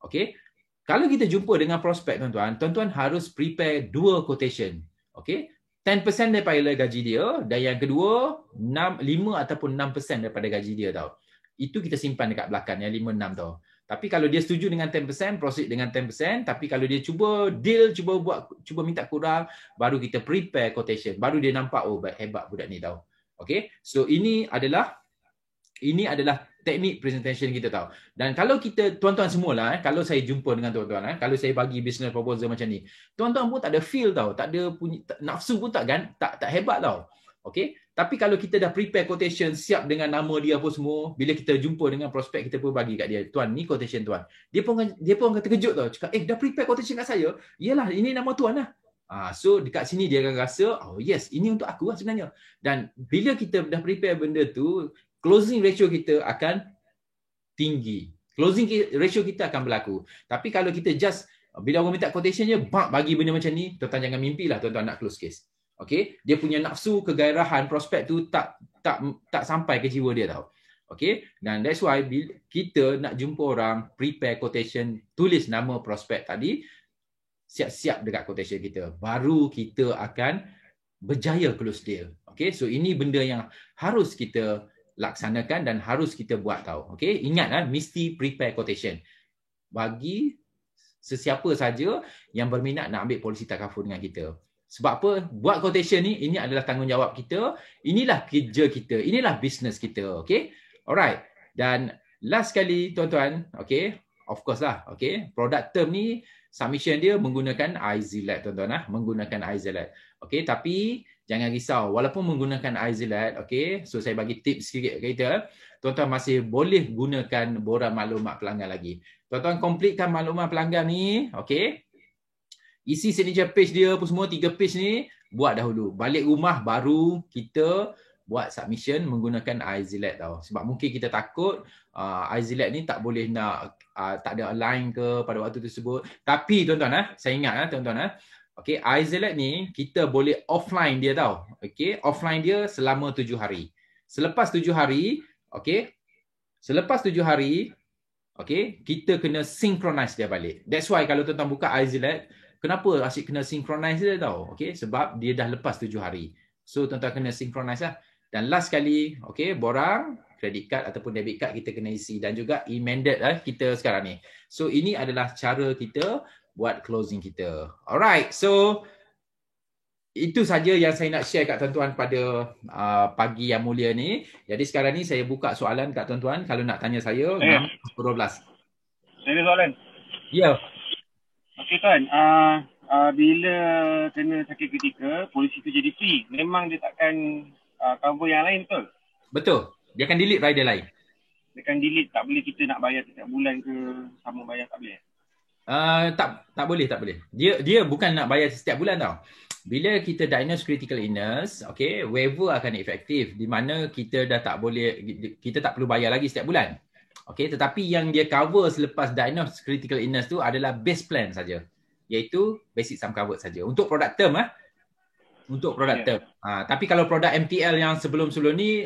Okay, kalau kita jumpa dengan prospek tuan-tuan harus prepare 2 quotation. Okey, 10% daripada gaji dia dan yang kedua 5 ataupun 6% daripada gaji dia tau. Itu kita simpan dekat belakang yang 5 6 tau. Tapi kalau dia setuju dengan 10%, proceed dengan 10%, tapi kalau dia cuba deal, cuba minta kurang, baru kita prepare quotation. Baru dia nampak hebat budak ni tau. Okey. So ini adalah teknik presentation kita tahu. Dan kalau kita, tuan-tuan semualah, kalau saya jumpa dengan tuan-tuan, kalau saya bagi business proposal macam ni, tuan-tuan pun tak ada feel tau, tak ada punya, nafsu pun tak hebat tau. Okay? Tapi kalau kita dah prepare quotation, siap dengan nama dia apa semua, bila kita jumpa dengan prospek, kita pun bagi kat dia, tuan, ni quotation tuan. Dia pun akan terkejut tau, cakap, dah prepare quotation kat saya? Yelah, ini nama tuan lah. So dekat sini dia akan rasa, oh yes, ini untuk aku lah sebenarnya. Dan bila kita dah prepare benda tu, closing ratio kita akan tinggi. Closing ratio kita akan berlaku. Tapi kalau kita just, bila orang minta quotation je, bagi benda macam ni, tuan-tuan jangan mimpilah tuan-tuan nak close case. Okay? Dia punya nafsu, kegairahan, prospek tu tak sampai ke jiwa dia tau. Okay? Dan that's why kita nak jumpa orang, prepare quotation, tulis nama prospek tadi, siap-siap dekat quotation kita. Baru kita akan berjaya close deal. Okay? So ini benda yang harus kita laksanakan dan harus kita buat tahu. Okey, ingat mesti prepare quotation. Bagi sesiapa saja yang berminat nak ambil polisi takaful dengan kita. Sebab apa? Buat quotation ni, ini adalah tanggungjawab kita, inilah kerja kita, inilah business kita. Okey? Alright. Dan last kali tuan-tuan, okey, of course lah, okey, product term ni submission dia menggunakan iZLab tuan-tuan menggunakan iZLab. Okey, tapi jangan risau. Walaupun menggunakan iZilat, okay, so saya bagi tips sikit kat kita, tuan-tuan masih boleh gunakan borang maklumat pelanggan lagi. Tuan-tuan completekan maklumat pelanggan ni, okay, isi signature page dia apa semua, 3 page ni, buat dahulu. Balik rumah baru kita buat submission menggunakan iZilat tau. Sebab mungkin kita takut iZilat ni tak boleh nak, tak ada align ke pada waktu tersebut. Tapi tuan-tuan, saya ingat tuan-tuan, okay, iZilat ni kita boleh offline dia tau. Okay, offline dia selama 7 hari. Selepas 7 hari, okay, selepas 7 hari, okay, kita kena synchronize dia balik. That's why kalau tuan-tuan buka iZilat, kenapa asyik kena synchronize dia tau? Okay, sebab dia dah lepas 7 hari. So tuan-tuan kena synchronize lah. Dan last kali, okay, borang, credit card ataupun debit card kita kena isi. Dan juga amended kita sekarang ni. So ini adalah cara kita buat closing kita. Alright, so itu saja yang saya nak share kat tuan-tuan pada pagi yang mulia ni. Jadi sekarang ni saya buka soalan kat tuan-tuan. Kalau nak tanya saya, 6-12. Saya ada soalan. Ya. Okey tuan, bila kena sakit kritikal, polisi tu jadi free. Memang dia takkan cover yang lain, betul? Betul. Dia akan delete rider lain. Dia akan delete, tak boleh kita nak bayar setiap bulan ke sama bayar, tak boleh? Tak boleh. Dia bukan nak bayar setiap bulan tau. Bila kita diagnose critical illness, okay, waiver akan efektif di mana kita dah tak boleh, kita tak perlu bayar lagi setiap bulan. Okay, tetapi yang dia cover selepas diagnose critical illness tu adalah base plan saja, iaitu basic sum covered saja untuk produk term untuk produk term. Tapi kalau produk MTL yang sebelum-sebelum ni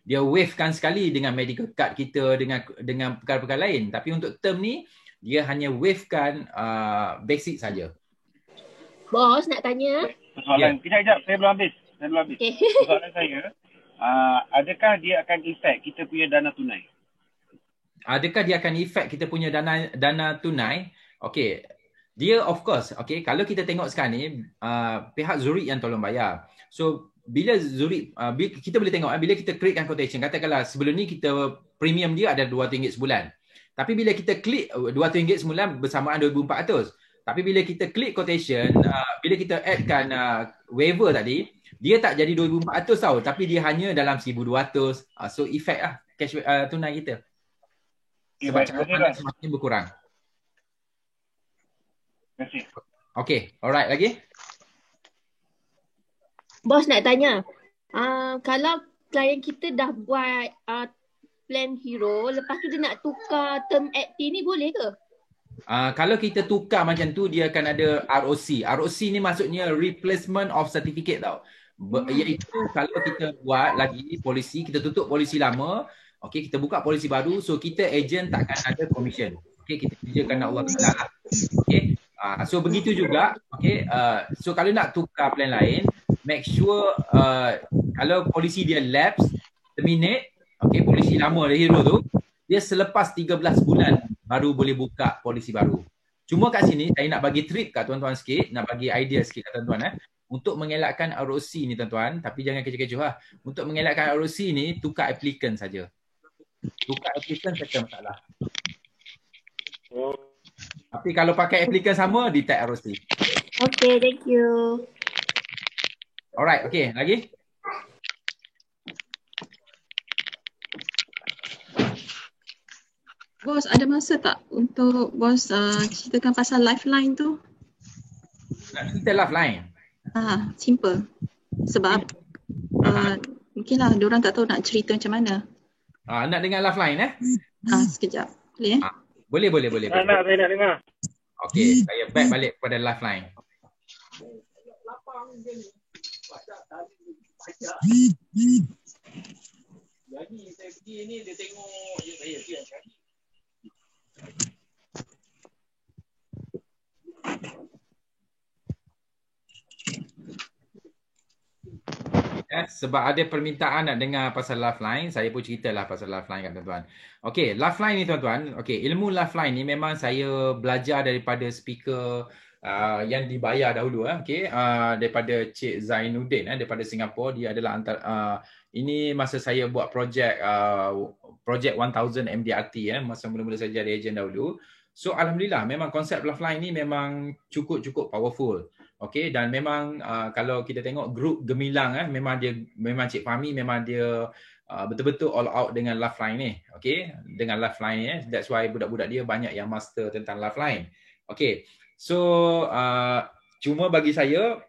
dia waivekan sekali dengan medical card kita dengan perkara-perkara lain, tapi untuk term ni dia hanya waivekan basic saja. Bos nak tanya. Soalan, kejap, saya belum habis. Okay. Soalan saya, adakah dia akan effect kita punya dana tunai? Adakah dia akan effect kita punya dana tunai? Okey. Dia of course, okey, kalau kita tengok sekarang ni pihak Zurich yang tolong bayar. So bila Zurich kita boleh tengok bila kita createkan quotation, katakanlah sebelum ni kita premium dia ada RM200 sebulan. Tapi bila kita klik RM200 sebulan bersamaan 2,400. Tapi bila kita klik quotation, bila kita addkan waiver tadi, dia tak jadi 2,400 tau, tapi dia hanya dalam 1,200. So effect lah cash tunai kita. Sebab cadangan semakin berkurang. Terima kasih. Okay, alright, lagi? Bos nak tanya. Kalau klien kita dah buat plan hero, lepas tu dia nak tukar term AT ni boleh ke? Kalau kita tukar macam tu, dia akan ada ROC. ROC ni maksudnya replacement of certificate tau. Iaitu kalau kita buat lagi polisi, kita tutup polisi lama, okay, kita buka polisi baru, so kita agent takkan ada commission. Okay, kita kerjakan Allah Ta'ala. Okay, so begitu juga. Okay, so kalau nak tukar plan lain, make sure kalau polisi dia lapse, terminate, okay, polisi lama dia hero tu, dia selepas 13 bulan baru boleh buka polisi baru. Cuma kat sini saya nak bagi trik kat tuan-tuan sikit, nak bagi idea sikit kat tuan-tuan untuk mengelakkan ROC ni tuan-tuan, tapi jangan kecoh-kecoh lah. Untuk mengelakkan ROC ni, tukar applicant saja. Tukar applicant saja masalah. Tapi kalau pakai applicant sama, detect ROC. Okay, thank you. Alright, okay, lagi? Bos, ada masa tak untuk bos ceritakan pasal lifeline tu? Nak cerita lifeline? Simple. Sebab mungkinlah diorang tak tahu nak cerita macam mana. Nak dengar lifeline Sekejap. Boleh Boleh. Saya nak dengar. Okey, saya back balik kepada lifeline. Jadi saya pergi ni, dia tengok je saya siap sekali. Sebab ada permintaan nak dengar pasal lifeline, saya pun ceritalah pasal lifeline kat tuan-tuan. Okey, lifeline ni tuan-tuan, okey, ilmu lifeline ni memang saya belajar daripada speaker yang dibayar dahulu daripada Cik Zainuddin daripada Singapura. Dia adalah ini masa saya buat projek 1000 MDRT masa mula-mula saya jadi ejen dahulu. So alhamdulillah memang konsep lifeline ni memang cukup powerful. Okay, dan memang kalau kita tengok grup Gemilang memang Cik Fahmi memang dia betul-betul all out dengan Lifeline ni. Okay, dengan Lifeline that's why budak-budak dia banyak yang master tentang Lifeline. Okay, so cuma bagi saya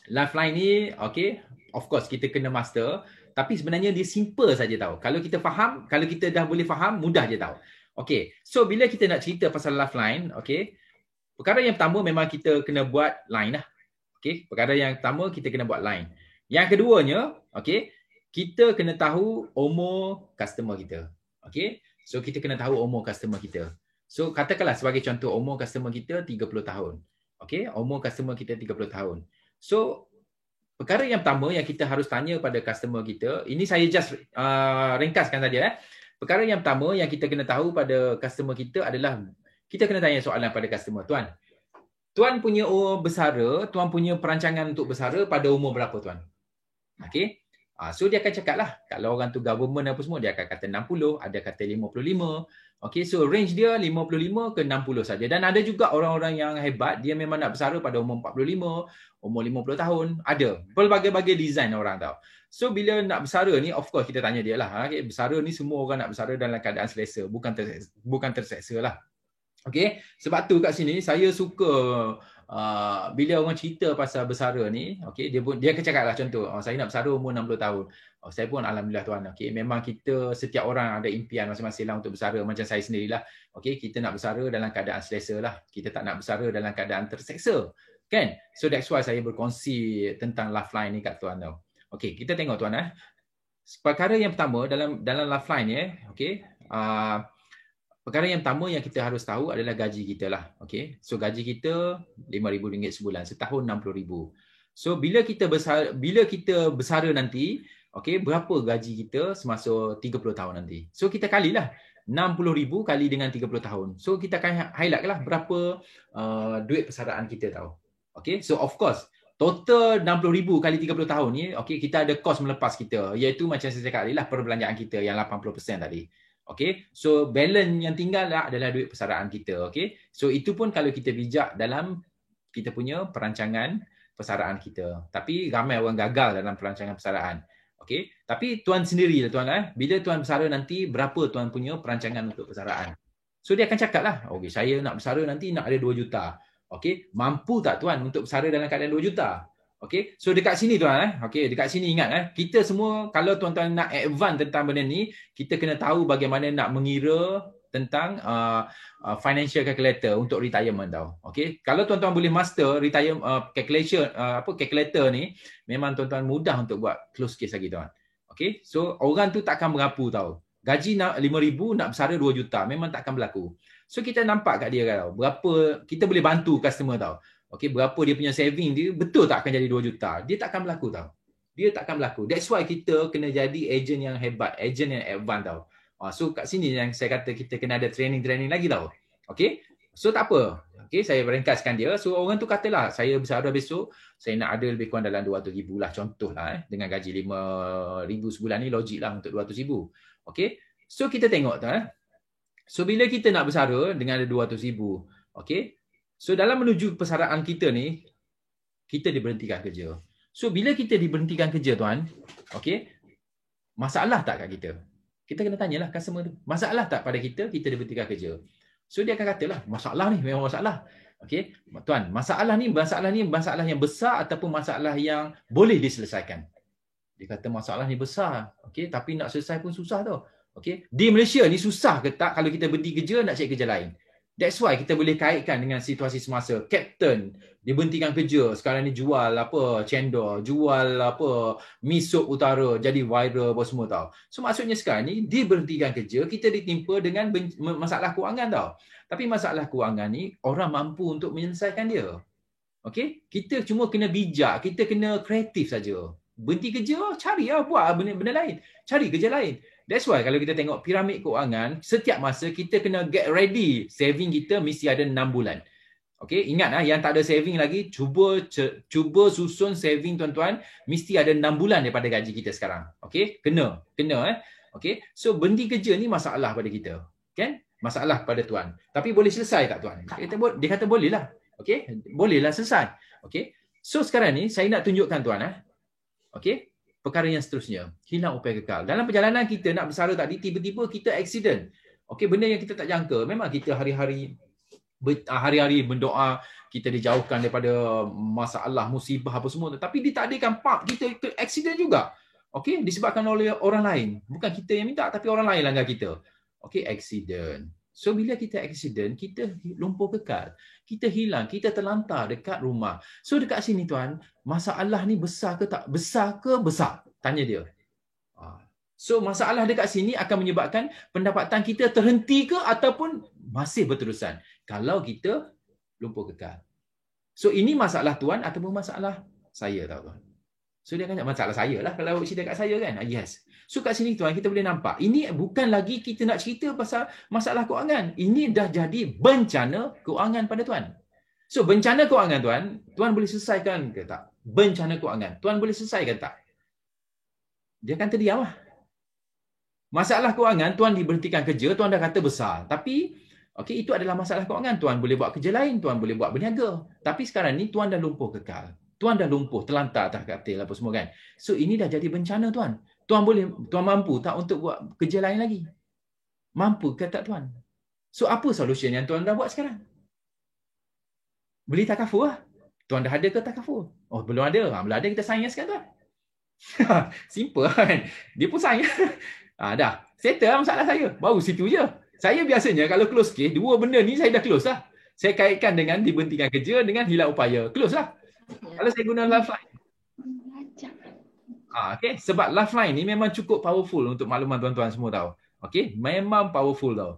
Lifeline ni, okay, of course kita kena master, tapi sebenarnya dia simple saja tahu. Kalau kita faham, kalau kita dah boleh faham, mudah je tahu. Okay, so bila kita nak cerita pasal Lifeline, okay, perkara yang pertama memang kita kena buat line lah. Okay, perkara yang pertama kita kena buat line. Yang keduanya, okay, kita kena tahu umur customer kita. Okay, so kita kena tahu umur customer kita. So katakanlah sebagai contoh umur customer kita 30 tahun. Okay, umur customer kita 30 tahun. So perkara yang pertama yang kita harus tanya pada customer kita, ini saya just ringkaskan saja. Perkara yang pertama yang kita kena tahu pada customer kita adalah kita kena tanya soalan pada customer. Tuan punya bersara, tuan punya perancangan untuk bersara pada umur berapa tuan? Okay. So dia akan cakap lah. Kalau orang tu government apa semua, dia akan kata 60, ada kata 55. Okay, so range dia 55 ke 60 saja. Dan ada juga orang-orang yang hebat, dia memang nak bersara pada umur 45, umur 50 tahun. Ada. Berbagai-bagai design orang tahu. So bila nak bersara ni, of course kita tanya dia lah. Okay, bersara ni semua orang nak bersara dalam keadaan selesa. Bukan terseksa lah. Okay, sebab tu kat sini saya suka bila orang cerita pasal bersara ni, okay, dia akan cakap lah contoh, saya nak bersara umur 60 tahun. Saya pun alhamdulillah tuan, okay, memang kita setiap orang ada impian masing-masing lah untuk bersara, macam saya sendirilah. Okay, kita nak bersara dalam keadaan selesa lah. Kita tak nak bersara dalam keadaan terseksa. Kan? So that's why saya berkongsi tentang Lifeline ni kat tuan tau. Okay, kita tengok tuan . Perkara yang pertama dalam Lifeline ni, okay, perkara yang pertama yang kita harus tahu adalah gaji kita lah. Okay. So gaji kita RM5,000 sebulan, setahun RM60,000. So bila kita bersara nanti, okay, berapa gaji kita semasa 30 tahun nanti. So kita kalilah RM60,000 kali dengan 30 tahun. So kita akan highlight lah berapa duit persaraan kita tahu. Okay. So of course total RM60,000 kali 30 tahun ni, okay, kita ada kos melepas kita, iaitu macam saya cakap tadi lah, perbelanjaan kita yang 80% tadi. Okay, so balance yang tinggal adalah duit persaraan kita. Okay, so itu pun kalau kita bijak dalam kita punya perancangan persaraan kita. Tapi ramai orang gagal dalam perancangan persaraan. Okay, tapi tuan sendirilah tuan bila tuan bersara nanti, berapa tuan punya perancangan untuk persaraan. So dia akan cakap lah, okay, saya nak bersara nanti nak ada 2 juta. Okay, mampu tak tuan untuk bersara dalam keadaan 2 juta? Okay, so dekat sini tuan okay, dekat sini ingat kita semua kalau tuan-tuan nak advance tentang benda ni, kita kena tahu bagaimana nak mengira tentang financial calculator untuk retirement tau. Okay, kalau tuan-tuan boleh master retirement calculator ni, memang tuan-tuan mudah untuk buat close case lagi tuan. Okay, so orang tu takkan berapu tau. Gaji RM5,000 nak bersara 2 juta, memang takkan berlaku. So kita nampak kat dia tau, berapa kita boleh bantu customer tau. Okay, berapa dia punya saving dia, betul tak akan jadi 2 juta? Dia takkan berlaku tau. Dia takkan berlaku. That's why kita kena jadi agent yang hebat, agent yang advance tau. So kat sini yang saya kata kita kena ada training lagi tau. Okay, so tak apa. Okay, saya ringkaskan dia. So orang tu katalah, saya bersara besok, saya nak ada lebih kurang dalam 200,000 lah. Contoh lah dengan gaji RM5,000 sebulan ni logik lah untuk 200,000. Okay, so kita tengok tu So bila kita nak bersara dengan ada 200,000, okay, so dalam menuju persaraan kita ni, kita diberhentikan kerja. So bila kita diberhentikan kerja tuan, okay, masalah tak kat kita? Kita kena tanyalah customer tu, masalah tak pada kita diberhentikan kerja? So dia akan katalah, masalah ni memang masalah. Okay, tuan, masalah ni masalah yang besar ataupun masalah yang boleh diselesaikan. Dia kata masalah ni besar, okay, tapi nak selesai pun susah tau. Okay, di Malaysia ni susah ke tak kalau kita berhenti kerja nak cari kerja lain? That's why kita boleh kaitkan dengan situasi semasa. Kapten diberhentikan kerja, sekarang ni jual cendol, jual mi sup utara, jadi viral apa semua tau. So maksudnya sekarang ni diberhentikan kerja, kita ditimpa dengan masalah kewangan tau. Tapi masalah kewangan ni orang mampu untuk menyelesaikan dia. Okay, kita cuma kena bijak, kita kena kreatif saja. Berhenti kerja, carilah buat benda lain. Cari kerja lain. That's why kalau kita tengok piramid kewangan, setiap masa kita kena get ready. Saving kita mesti ada 6 bulan. Okay, ingat yang tak ada saving lagi, cuba susun saving tuan-tuan, mesti ada 6 bulan daripada gaji kita sekarang. Okay, kena. Okay, so berhenti kerja ni masalah pada kita. Kan? Masalah pada tuan. Tapi boleh selesai tak tuan? Dia kata boleh lah. Okey, bolehlah selesai. Okey. So sekarang ni saya nak tunjukkan tuan okey, perkara yang seterusnya, hilang upaya kekal. Dalam perjalanan kita nak bersara tadi, tiba-tiba kita accident. Okey, benda yang kita tak jangka. Memang kita hari-hari berdoa, kita dijauhkan daripada masalah, musibah apa semua. Tapi ditakdirkan kita accident juga. Okey, disebabkan oleh orang lain. Bukan kita yang minta, tapi orang lain langgar kita. Okey, accident. So bila kita accident, kita lumpuh kekal. Kita hilang, kita terlantar dekat rumah. So dekat sini tuan, masalah ni besar ke tak? Besar ke besar? Tanya dia. So masalah dekat sini akan menyebabkan pendapatan kita terhenti ke ataupun masih berterusan kalau kita lumpuh kekal. So ini masalah tuan ataupun masalah saya, tahu tuan. So dia akan cakap masalah saya lah kalau cerita kat saya kan. Yes. So kat sini tuan kita boleh nampak. Ini bukan lagi kita nak cerita pasal masalah kewangan. Ini dah jadi bencana kewangan pada tuan. So bencana kewangan tuan boleh selesaikan ke tak? Bencana kewangan. Tuan boleh selesaikan tak? Dia akan terdiam lah. Masalah kewangan tuan diberhentikan kerja, tuan dah kata besar. Tapi okey, itu adalah masalah kewangan. Tuan boleh buat kerja lain, tuan boleh buat berniaga. Tapi sekarang ni tuan dah lumpuh kekal. Tuan dah lumpuh, terlantar atas katil apa semua kan. So ini dah jadi bencana tuan. Tuan mampu tak untuk buat kerja lain lagi? Mampu ke tak tuan? So apa solution yang tuan dah buat sekarang? Beli takaful lah. Tuan dah ada ke takaful? Oh belum ada. Belum ada kita sign sekarang tuan. Simple kan. Dia pun sign. Dah. Settle masalah saya. Baru situ je. Saya biasanya kalau close case, dua benda ni saya dah close lah. Saya kaitkan dengan diberhentikan kerja dengan hilang upaya. Close lah. Kalau saya guna lifeline. Okay. Sebab lifeline ni memang cukup powerful untuk makluman tuan-tuan semua tahu. Okay. Memang powerful tau.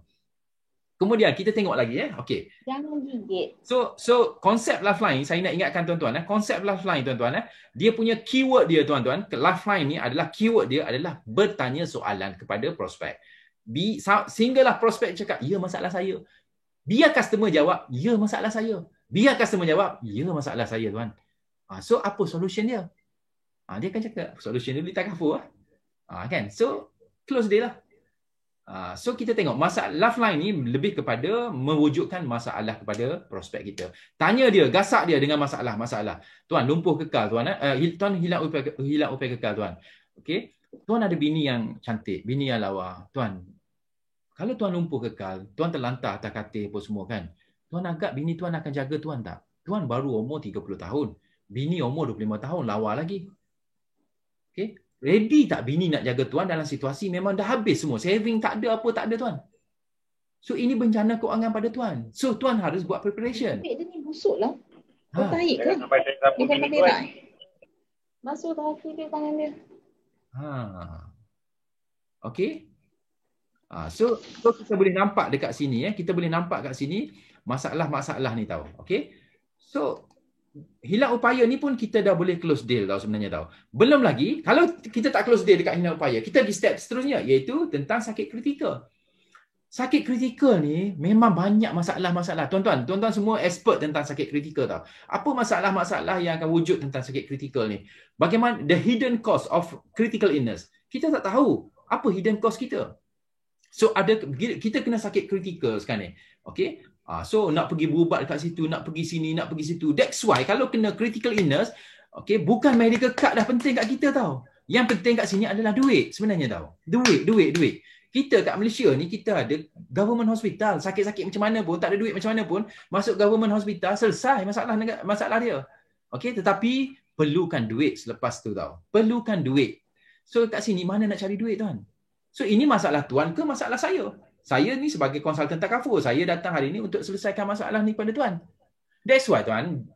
Kemudian kita tengok lagi Okay. Jangan gigit. So konsep lifeline saya nak ingatkan tuan-tuan konsep lifeline tuan-tuan dia punya keyword dia tuan-tuan. Lifeline ni adalah keyword dia adalah bertanya soalan kepada prospek. Sehinggalah prospek cakap, ya masalah saya. Biar customer jawab, ya masalah saya. Biar customer jawab, ya masalah saya tuan. So apa solution dia? Dia akan cakap, solution dia beli takaful lah. Kan? So close dia lah. So kita tengok masalah lifeline ni lebih kepada mewujudkan masalah kepada prospek kita. Tanya dia, gasak dia dengan masalah. Tuan lumpuh kekal tuan. Tuan hilang upaya kekal tuan. Okey. Tuan ada bini yang cantik, bini yang lawa. Tuan, kalau tuan lumpuh kekal, tuan terlantar atas katil apa semua kan. Tuan agak bini tuan akan jaga tuan tak? Tuan baru umur 30 tahun. Bini umur 25 tahun, lawa lagi. Okey. Ready tak bini nak jaga tuan dalam situasi memang dah habis semua. Saving tak ada, apa tak ada tuan. So ini bencana kewangan pada tuan. So tuan harus buat preparation. Dia ni busuk lah. Tarik ke? Sampai saya sapu Dia bini kan tuan. Masuk kaki dia tangan dia. Okey. So kita boleh nampak dekat sini kita boleh nampak kat sini masalah-masalah ni tahu. Okey. So hilang upaya ni pun kita dah boleh close deal tahu sebenarnya tahu. Belum lagi kalau kita tak close deal dekat hilang upaya, kita di step seterusnya iaitu tentang sakit kritikal. Sakit kritikal ni memang banyak masalah-masalah. Tuan-tuan semua expert tentang sakit kritikal tahu. Apa masalah-masalah yang akan wujud tentang sakit kritikal ni? Bagaimana the hidden cause of critical illness? Kita tak tahu apa hidden cause kita. So kita kena sakit kritikal sekarang ni. Okey? So nak pergi berubat dekat situ, nak pergi sini, nak pergi situ. That's why kalau kena critical illness, okey, bukan medical card dah penting kat kita tahu. Yang penting kat sini adalah duit sebenarnya tahu. Duit. Kita kat Malaysia ni kita ada government hospital. Sakit-sakit macam mana pun, tak ada duit macam mana pun, masuk government hospital, selesai masalah dia. Okey, tetapi perlukan duit selepas tu tahu. Perlukan duit. So kat sini mana nak cari duit tuan? So ini masalah tuan ke masalah saya? Saya ni sebagai konsultan takaful, saya datang hari ni untuk selesaikan masalah ni pada tuan. That's why tuan,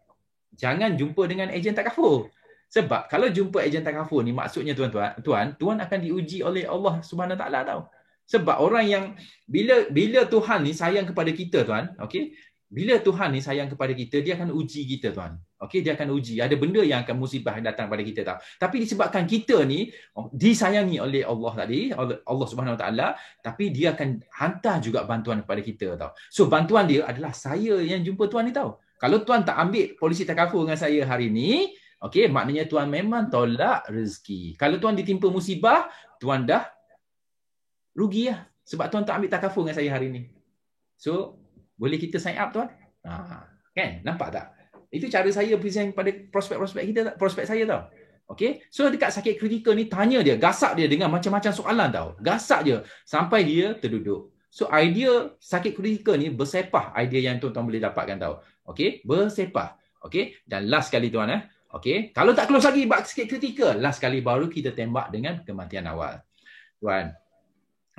jangan jumpa dengan ejen takaful. Sebab kalau jumpa ejen takaful ni maksudnya tuan akan diuji oleh Allah Subhanahu Taala tahu. Sebab orang yang bila Tuhan ni sayang kepada kita tuan, okey? Bila Tuhan ni sayang kepada kita, dia akan uji kita tuan. Okey, dia akan uji. Ada benda yang akan musibah datang pada kita tahu. Tapi disebabkan kita ni disayangi oleh Allah tadi, Allah Subhanahu Wa Taala, tapi dia akan hantar juga bantuan kepada kita tahu. So bantuan dia adalah saya yang jumpa tuan ni tahu. Kalau tuan tak ambil polisi takaful dengan saya hari ni, okey, maknanya tuan memang tolak rezeki. Kalau tuan ditimpa musibah, tuan dah rugi lah. Sebab tuan tak ambil takaful dengan saya hari ni. So boleh kita sign up tuan? Kan? Nampak tak? Itu cara saya present pada prospek-prospek kita, prospek saya tau. Okay? So dekat sakit kritikal ni tanya dia, gasak dia dengan macam-macam soalan tau. Gasak dia sampai dia terduduk. So idea sakit kritikal ni bersepah idea yang tuan-tuan boleh dapatkan tau. Okay? Bersepah. Okay? Dan last kali tuan okay? Kalau tak close lagi bab sakit kritikal, last kali baru kita tembak dengan kematian awal. Tuan.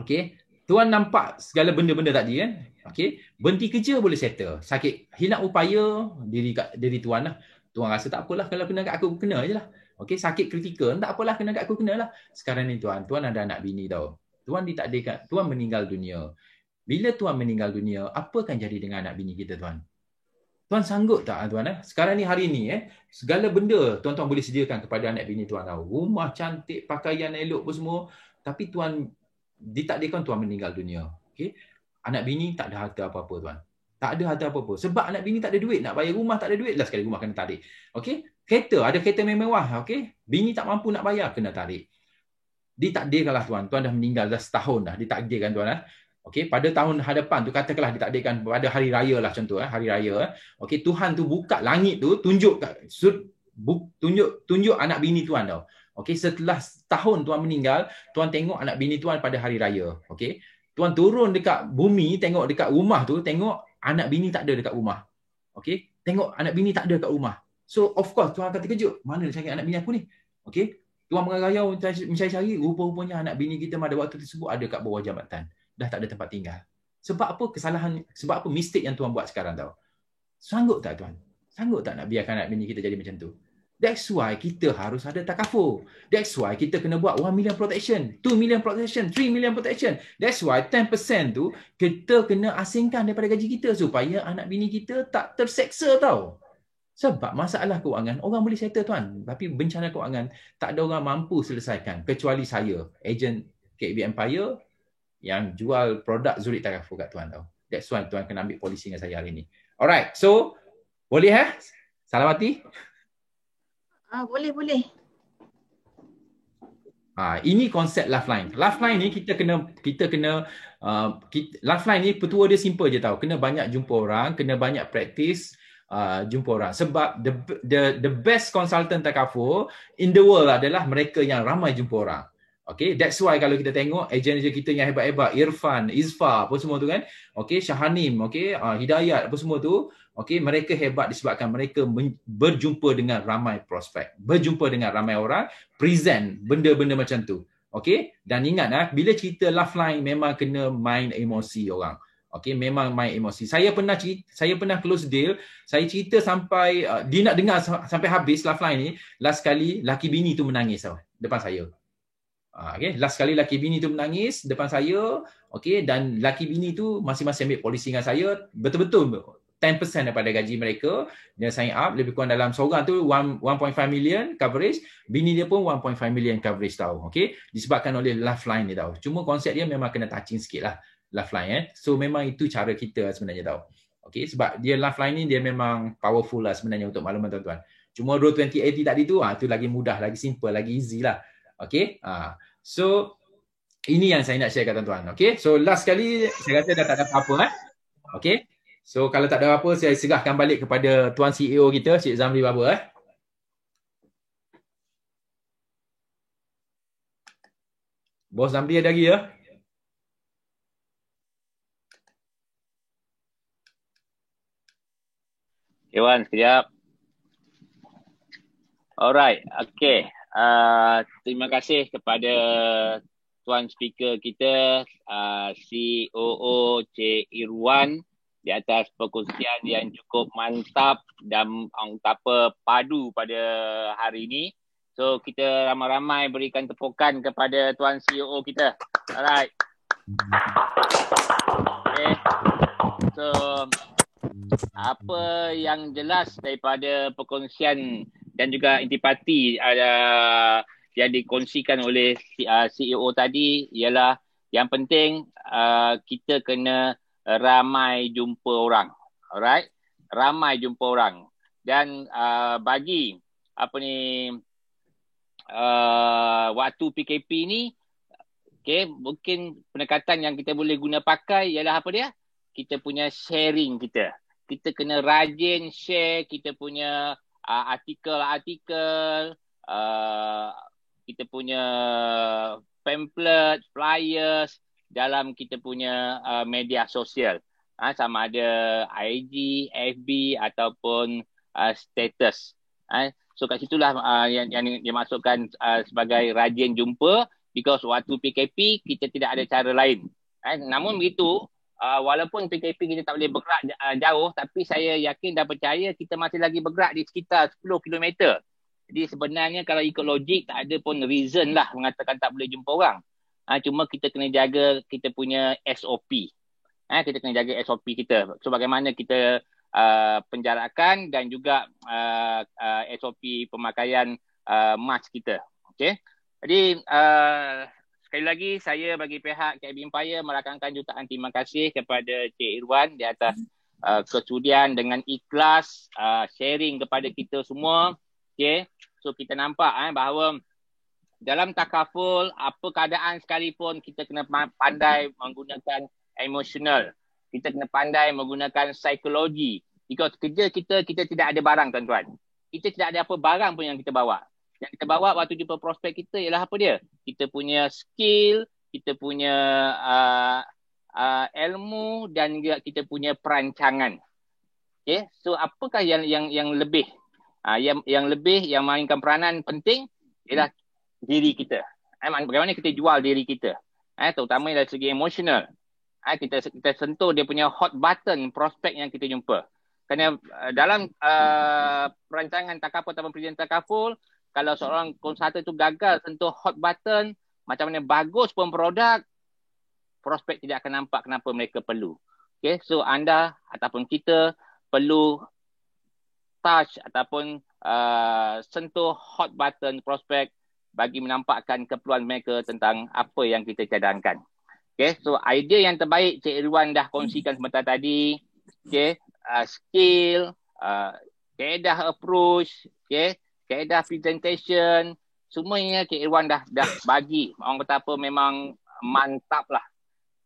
Okay? Tuan nampak segala benda-benda tadi kan? Okay? Berhenti kerja boleh settle. Sakit hilang upaya diri tuan lah. Tuan rasa tak apalah kalau kena kat aku, kena je lah. Okay? Sakit kritikal, tak apalah kena kat aku, kena lah. Sekarang ni tuan ada anak bini tau. Tuan ditakdirkan, tuan meninggal dunia. Bila tuan meninggal dunia, apa akan jadi dengan anak bini kita tuan? Tuan sanggup tak tuan? Sekarang ni hari ni segala benda tuan-tuan boleh sediakan kepada anak bini tuan tau. Rumah cantik, pakaian elok pun semua. Tapi tuan ditakdirkan tuan meninggal dunia. Okay? Anak bini tak ada harta apa-apa tuan. Tak ada harta apa-apa. Sebab anak bini tak ada duit. Nak bayar rumah tak ada duit. Last sekali rumah kena tarik. Okay? Kereta, ada kereta mewah. Okay? Bini tak mampu nak bayar, kena tarik. Ditakdirkanlah tuan. Tuan dah meninggal dah setahun dah. Ditakdirkan tuan. Okay? Pada tahun hadapan tu katakanlah ditakdirkan pada hari raya lah contoh. Hari raya. Okay? Tuhan tu buka langit tu. Tunjuk anak bini tuan tau. Okay? Setelah setahun tuan meninggal, tuan tengok anak bini tuan pada hari raya. Okay? Tuan turun dekat bumi, tengok dekat rumah tu, tengok anak bini tak ada dekat rumah. Okay? Tengok anak bini tak ada dekat rumah. So, of course, tuan akan terkejut. Mana dia cari anak bini aku ni? Okay? Tuan merayau mencari-cari, rupa-rupanya anak bini kita pada waktu tersebut ada kat bawah jambatan. Dah tak ada tempat tinggal. Sebab apa kesalahan, sebab apa mistake yang tuan buat sekarang tau? Sanggup tak tuan? Sanggup tak nak biarkan anak bini kita jadi macam tu? That's why kita harus ada takaful. That's why kita kena buat 1 million protection, 2 million protection, 3 million protection. That's why 10% tu kita kena asingkan daripada gaji kita supaya anak bini kita tak terseksa tau. Sebab masalah kewangan, orang boleh settle tuan. Tapi bencana kewangan, tak ada orang mampu selesaikan. Kecuali saya, ejen KB Empire yang jual produk Zurich Takaful kat tuan tau. That's why tuan kena ambil polisi dengan saya hari ni. Alright, so boleh Salawati? Boleh. Ini konsep lifeline. Lifeline ni kita kena lifeline ni petua dia simple je tau. Kena banyak jumpa orang, kena banyak practice jumpa orang. Sebab the best consultant takaful in the world adalah mereka yang ramai jumpa orang. Okay, that's why kalau kita tengok ejen-ejen kita yang hebat-hebat, Irfan, Izfar, apa semua tu kan. Okay, Syahanim, okay, Hidayat, apa semua tu. Okay, mereka hebat disebabkan mereka berjumpa dengan ramai prospek. Berjumpa dengan ramai orang, present benda-benda macam tu. Okay, dan ingat bila cerita lifeline memang kena main emosi orang. Okay, memang main emosi. Saya pernah close deal, saya cerita sampai, dia nak dengar sampai habis lifeline ni, last kali laki bini tu menangis tau, depan saya. Okay, last kali laki bini tu menangis depan saya, okay, dan laki bini tu masing-masing ambil polisi dengan saya, betul-betul 10% daripada gaji mereka, dia sign up, lebih kurang dalam seorang tu 1.5 million coverage, bini dia pun 1.5 million coverage tau, okay, disebabkan oleh lifeline ni tau. Cuma konsep dia memang kena touching sikit lah, lifeline so memang itu cara kita sebenarnya tau. Okay, sebab dia lifeline ni dia memang powerful lah sebenarnya untuk makluman tuan-tuan. Cuma Road 2080 tadi tu, tu lagi mudah, lagi simple, lagi easy lah. Okay, so ini yang saya nak share kat tuan-tuan. Okay, so last kali saya rasa dah tak ada apa-apa. Okay, so kalau tak ada apa, saya serahkan balik kepada Tuan CEO kita, Cik Zamri Baba. Bos Zamri ada lagi ya? Wan, sekejap. Alright, okay. Terima kasih kepada Tuan Speaker kita, COO Cik Irwan, di atas perkongsian yang cukup mantap dan padu pada hari ini. So, kita ramai-ramai berikan tepukan kepada Tuan COO kita. Alright. Okay. So, apa yang jelas daripada perkongsian dan juga intipati yang dikongsikan oleh CEO tadi ialah yang penting kita kena ramai jumpa orang. Alright? Ramai jumpa orang. Dan bagi waktu PKP ni, okay, mungkin pendekatan yang kita boleh guna pakai ialah apa dia? Kita punya sharing kita. kita kena rajin share kita punya artikel-artikel, kita punya pamphlet, flyers dalam kita punya media sosial. Sama ada IG, FB ataupun status. So kat situlah yang dimasukkan sebagai rajin jumpa, because waktu PKP kita tidak ada cara lain. Namun begitu, walaupun PKP kita tak boleh bergerak jauh, tapi saya yakin dan percaya kita masih lagi bergerak di sekitar 10 km. Jadi sebenarnya kalau ikut logik tak ada pun reason lah mengatakan tak boleh jumpa orang. Cuma kita kena jaga kita punya SOP. Kita kena jaga SOP kita. So bagaimana kita penjarakan dan juga SOP pemakaian mask kita. Okay. Jadi sekali lagi saya bagi pihak KB Empire merakamkan jutaan terima kasih kepada Cik Irwan di atas kesudian dengan ikhlas sharing kepada kita semua. Okay. So kita nampak bahawa dalam takaful apa keadaan sekalipun kita kena pandai menggunakan emosional. Kita kena pandai menggunakan psikologi. Because kerja kita tidak ada barang tuan-tuan. Kita tidak ada apa barang pun yang kita bawa. Yang kita bawa waktu jumpa prospek kita ialah apa dia? Kita punya skill, kita punya ilmu dan juga kita punya perancangan. Okay? So apakah yang lebih? Yang lebih yang mainkan peranan penting ialah diri kita. Bagaimana kita jual diri kita. Terutama dari segi emosional. Kita sentuh dia punya hot button prospek yang kita jumpa. Kerana dalam perancangan takaful ataupun perjanjian takaful, kalau seorang konsultan itu gagal sentuh hot button, macam mana bagus pun produk, prospek tidak akan nampak kenapa mereka perlu. Okay, so anda ataupun kita perlu touch ataupun sentuh hot button prospek bagi menampakkan keperluan mereka tentang apa yang kita cadangkan. Okay, so idea yang terbaik Cik Irwan dah kongsikan sebentar tadi. Okay, skill, kaedah approach, okay, kaedah presentation, semuanya Cik Irwan dah bagi. Orang kata apa memang mantap lah.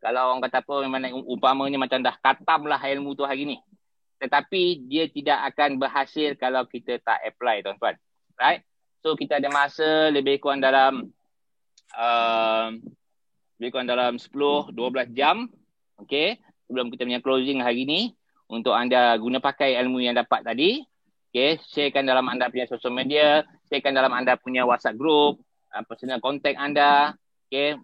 Kalau orang kata apa memang umpamanya macam dah katam lah ilmu tu hari ni. Tetapi dia tidak akan berhasil kalau kita tak apply tuan-tuan. Right? So kita ada masa lebih kurang dalam 10-12 jam. Okay. Sebelum kita punya closing hari ni. Untuk anda guna pakai ilmu yang dapat tadi. Okay, sharekan dalam anda punya social media, sharekan dalam anda punya WhatsApp group, personal contact anda, okay,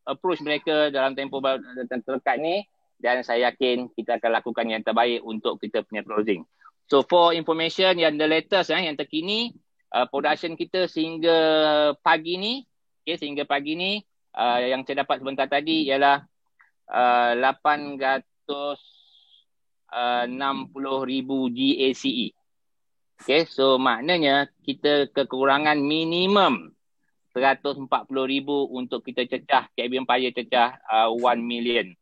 approach mereka dalam tempoh terdekat ni dan saya yakin kita akan lakukan yang terbaik untuk kita punya closing. So for information yang the latest yang terkini, production kita sehingga pagi ni, okay, sehingga pagi ni yang saya dapat sebentar tadi ialah 860,000 GACE. Okay, so maknanya kita kekurangan minimum 140,000 untuk kita cecah, KB Empire cecah 1 million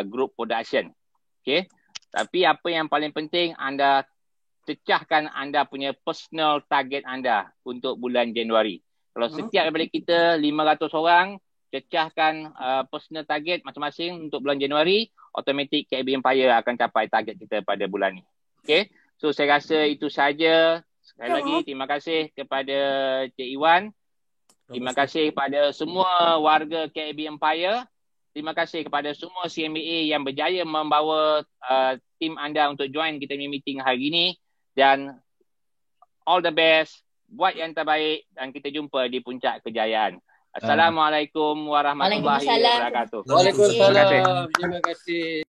group production. Okay, tapi apa yang paling penting anda cecahkan anda punya personal target anda untuk bulan Januari. Kalau setiap daripada kita 500 orang cecahkan personal target masing-masing untuk bulan Januari, automatik KB Empire akan capai target kita pada bulan ni. Okay. So saya rasa itu saja. Sekali lagi terima kasih kepada Cik Iwan. Terima kasih kepada semua warga KB Empire. Terima kasih kepada semua CMAA yang berjaya membawa tim anda untuk join kita punya meeting hari ini. Dan all the best. Buat yang terbaik dan kita jumpa di puncak kejayaan. Assalamualaikum warahmatullahi wabarakatuh. Waalaikumsalam. Terima kasih.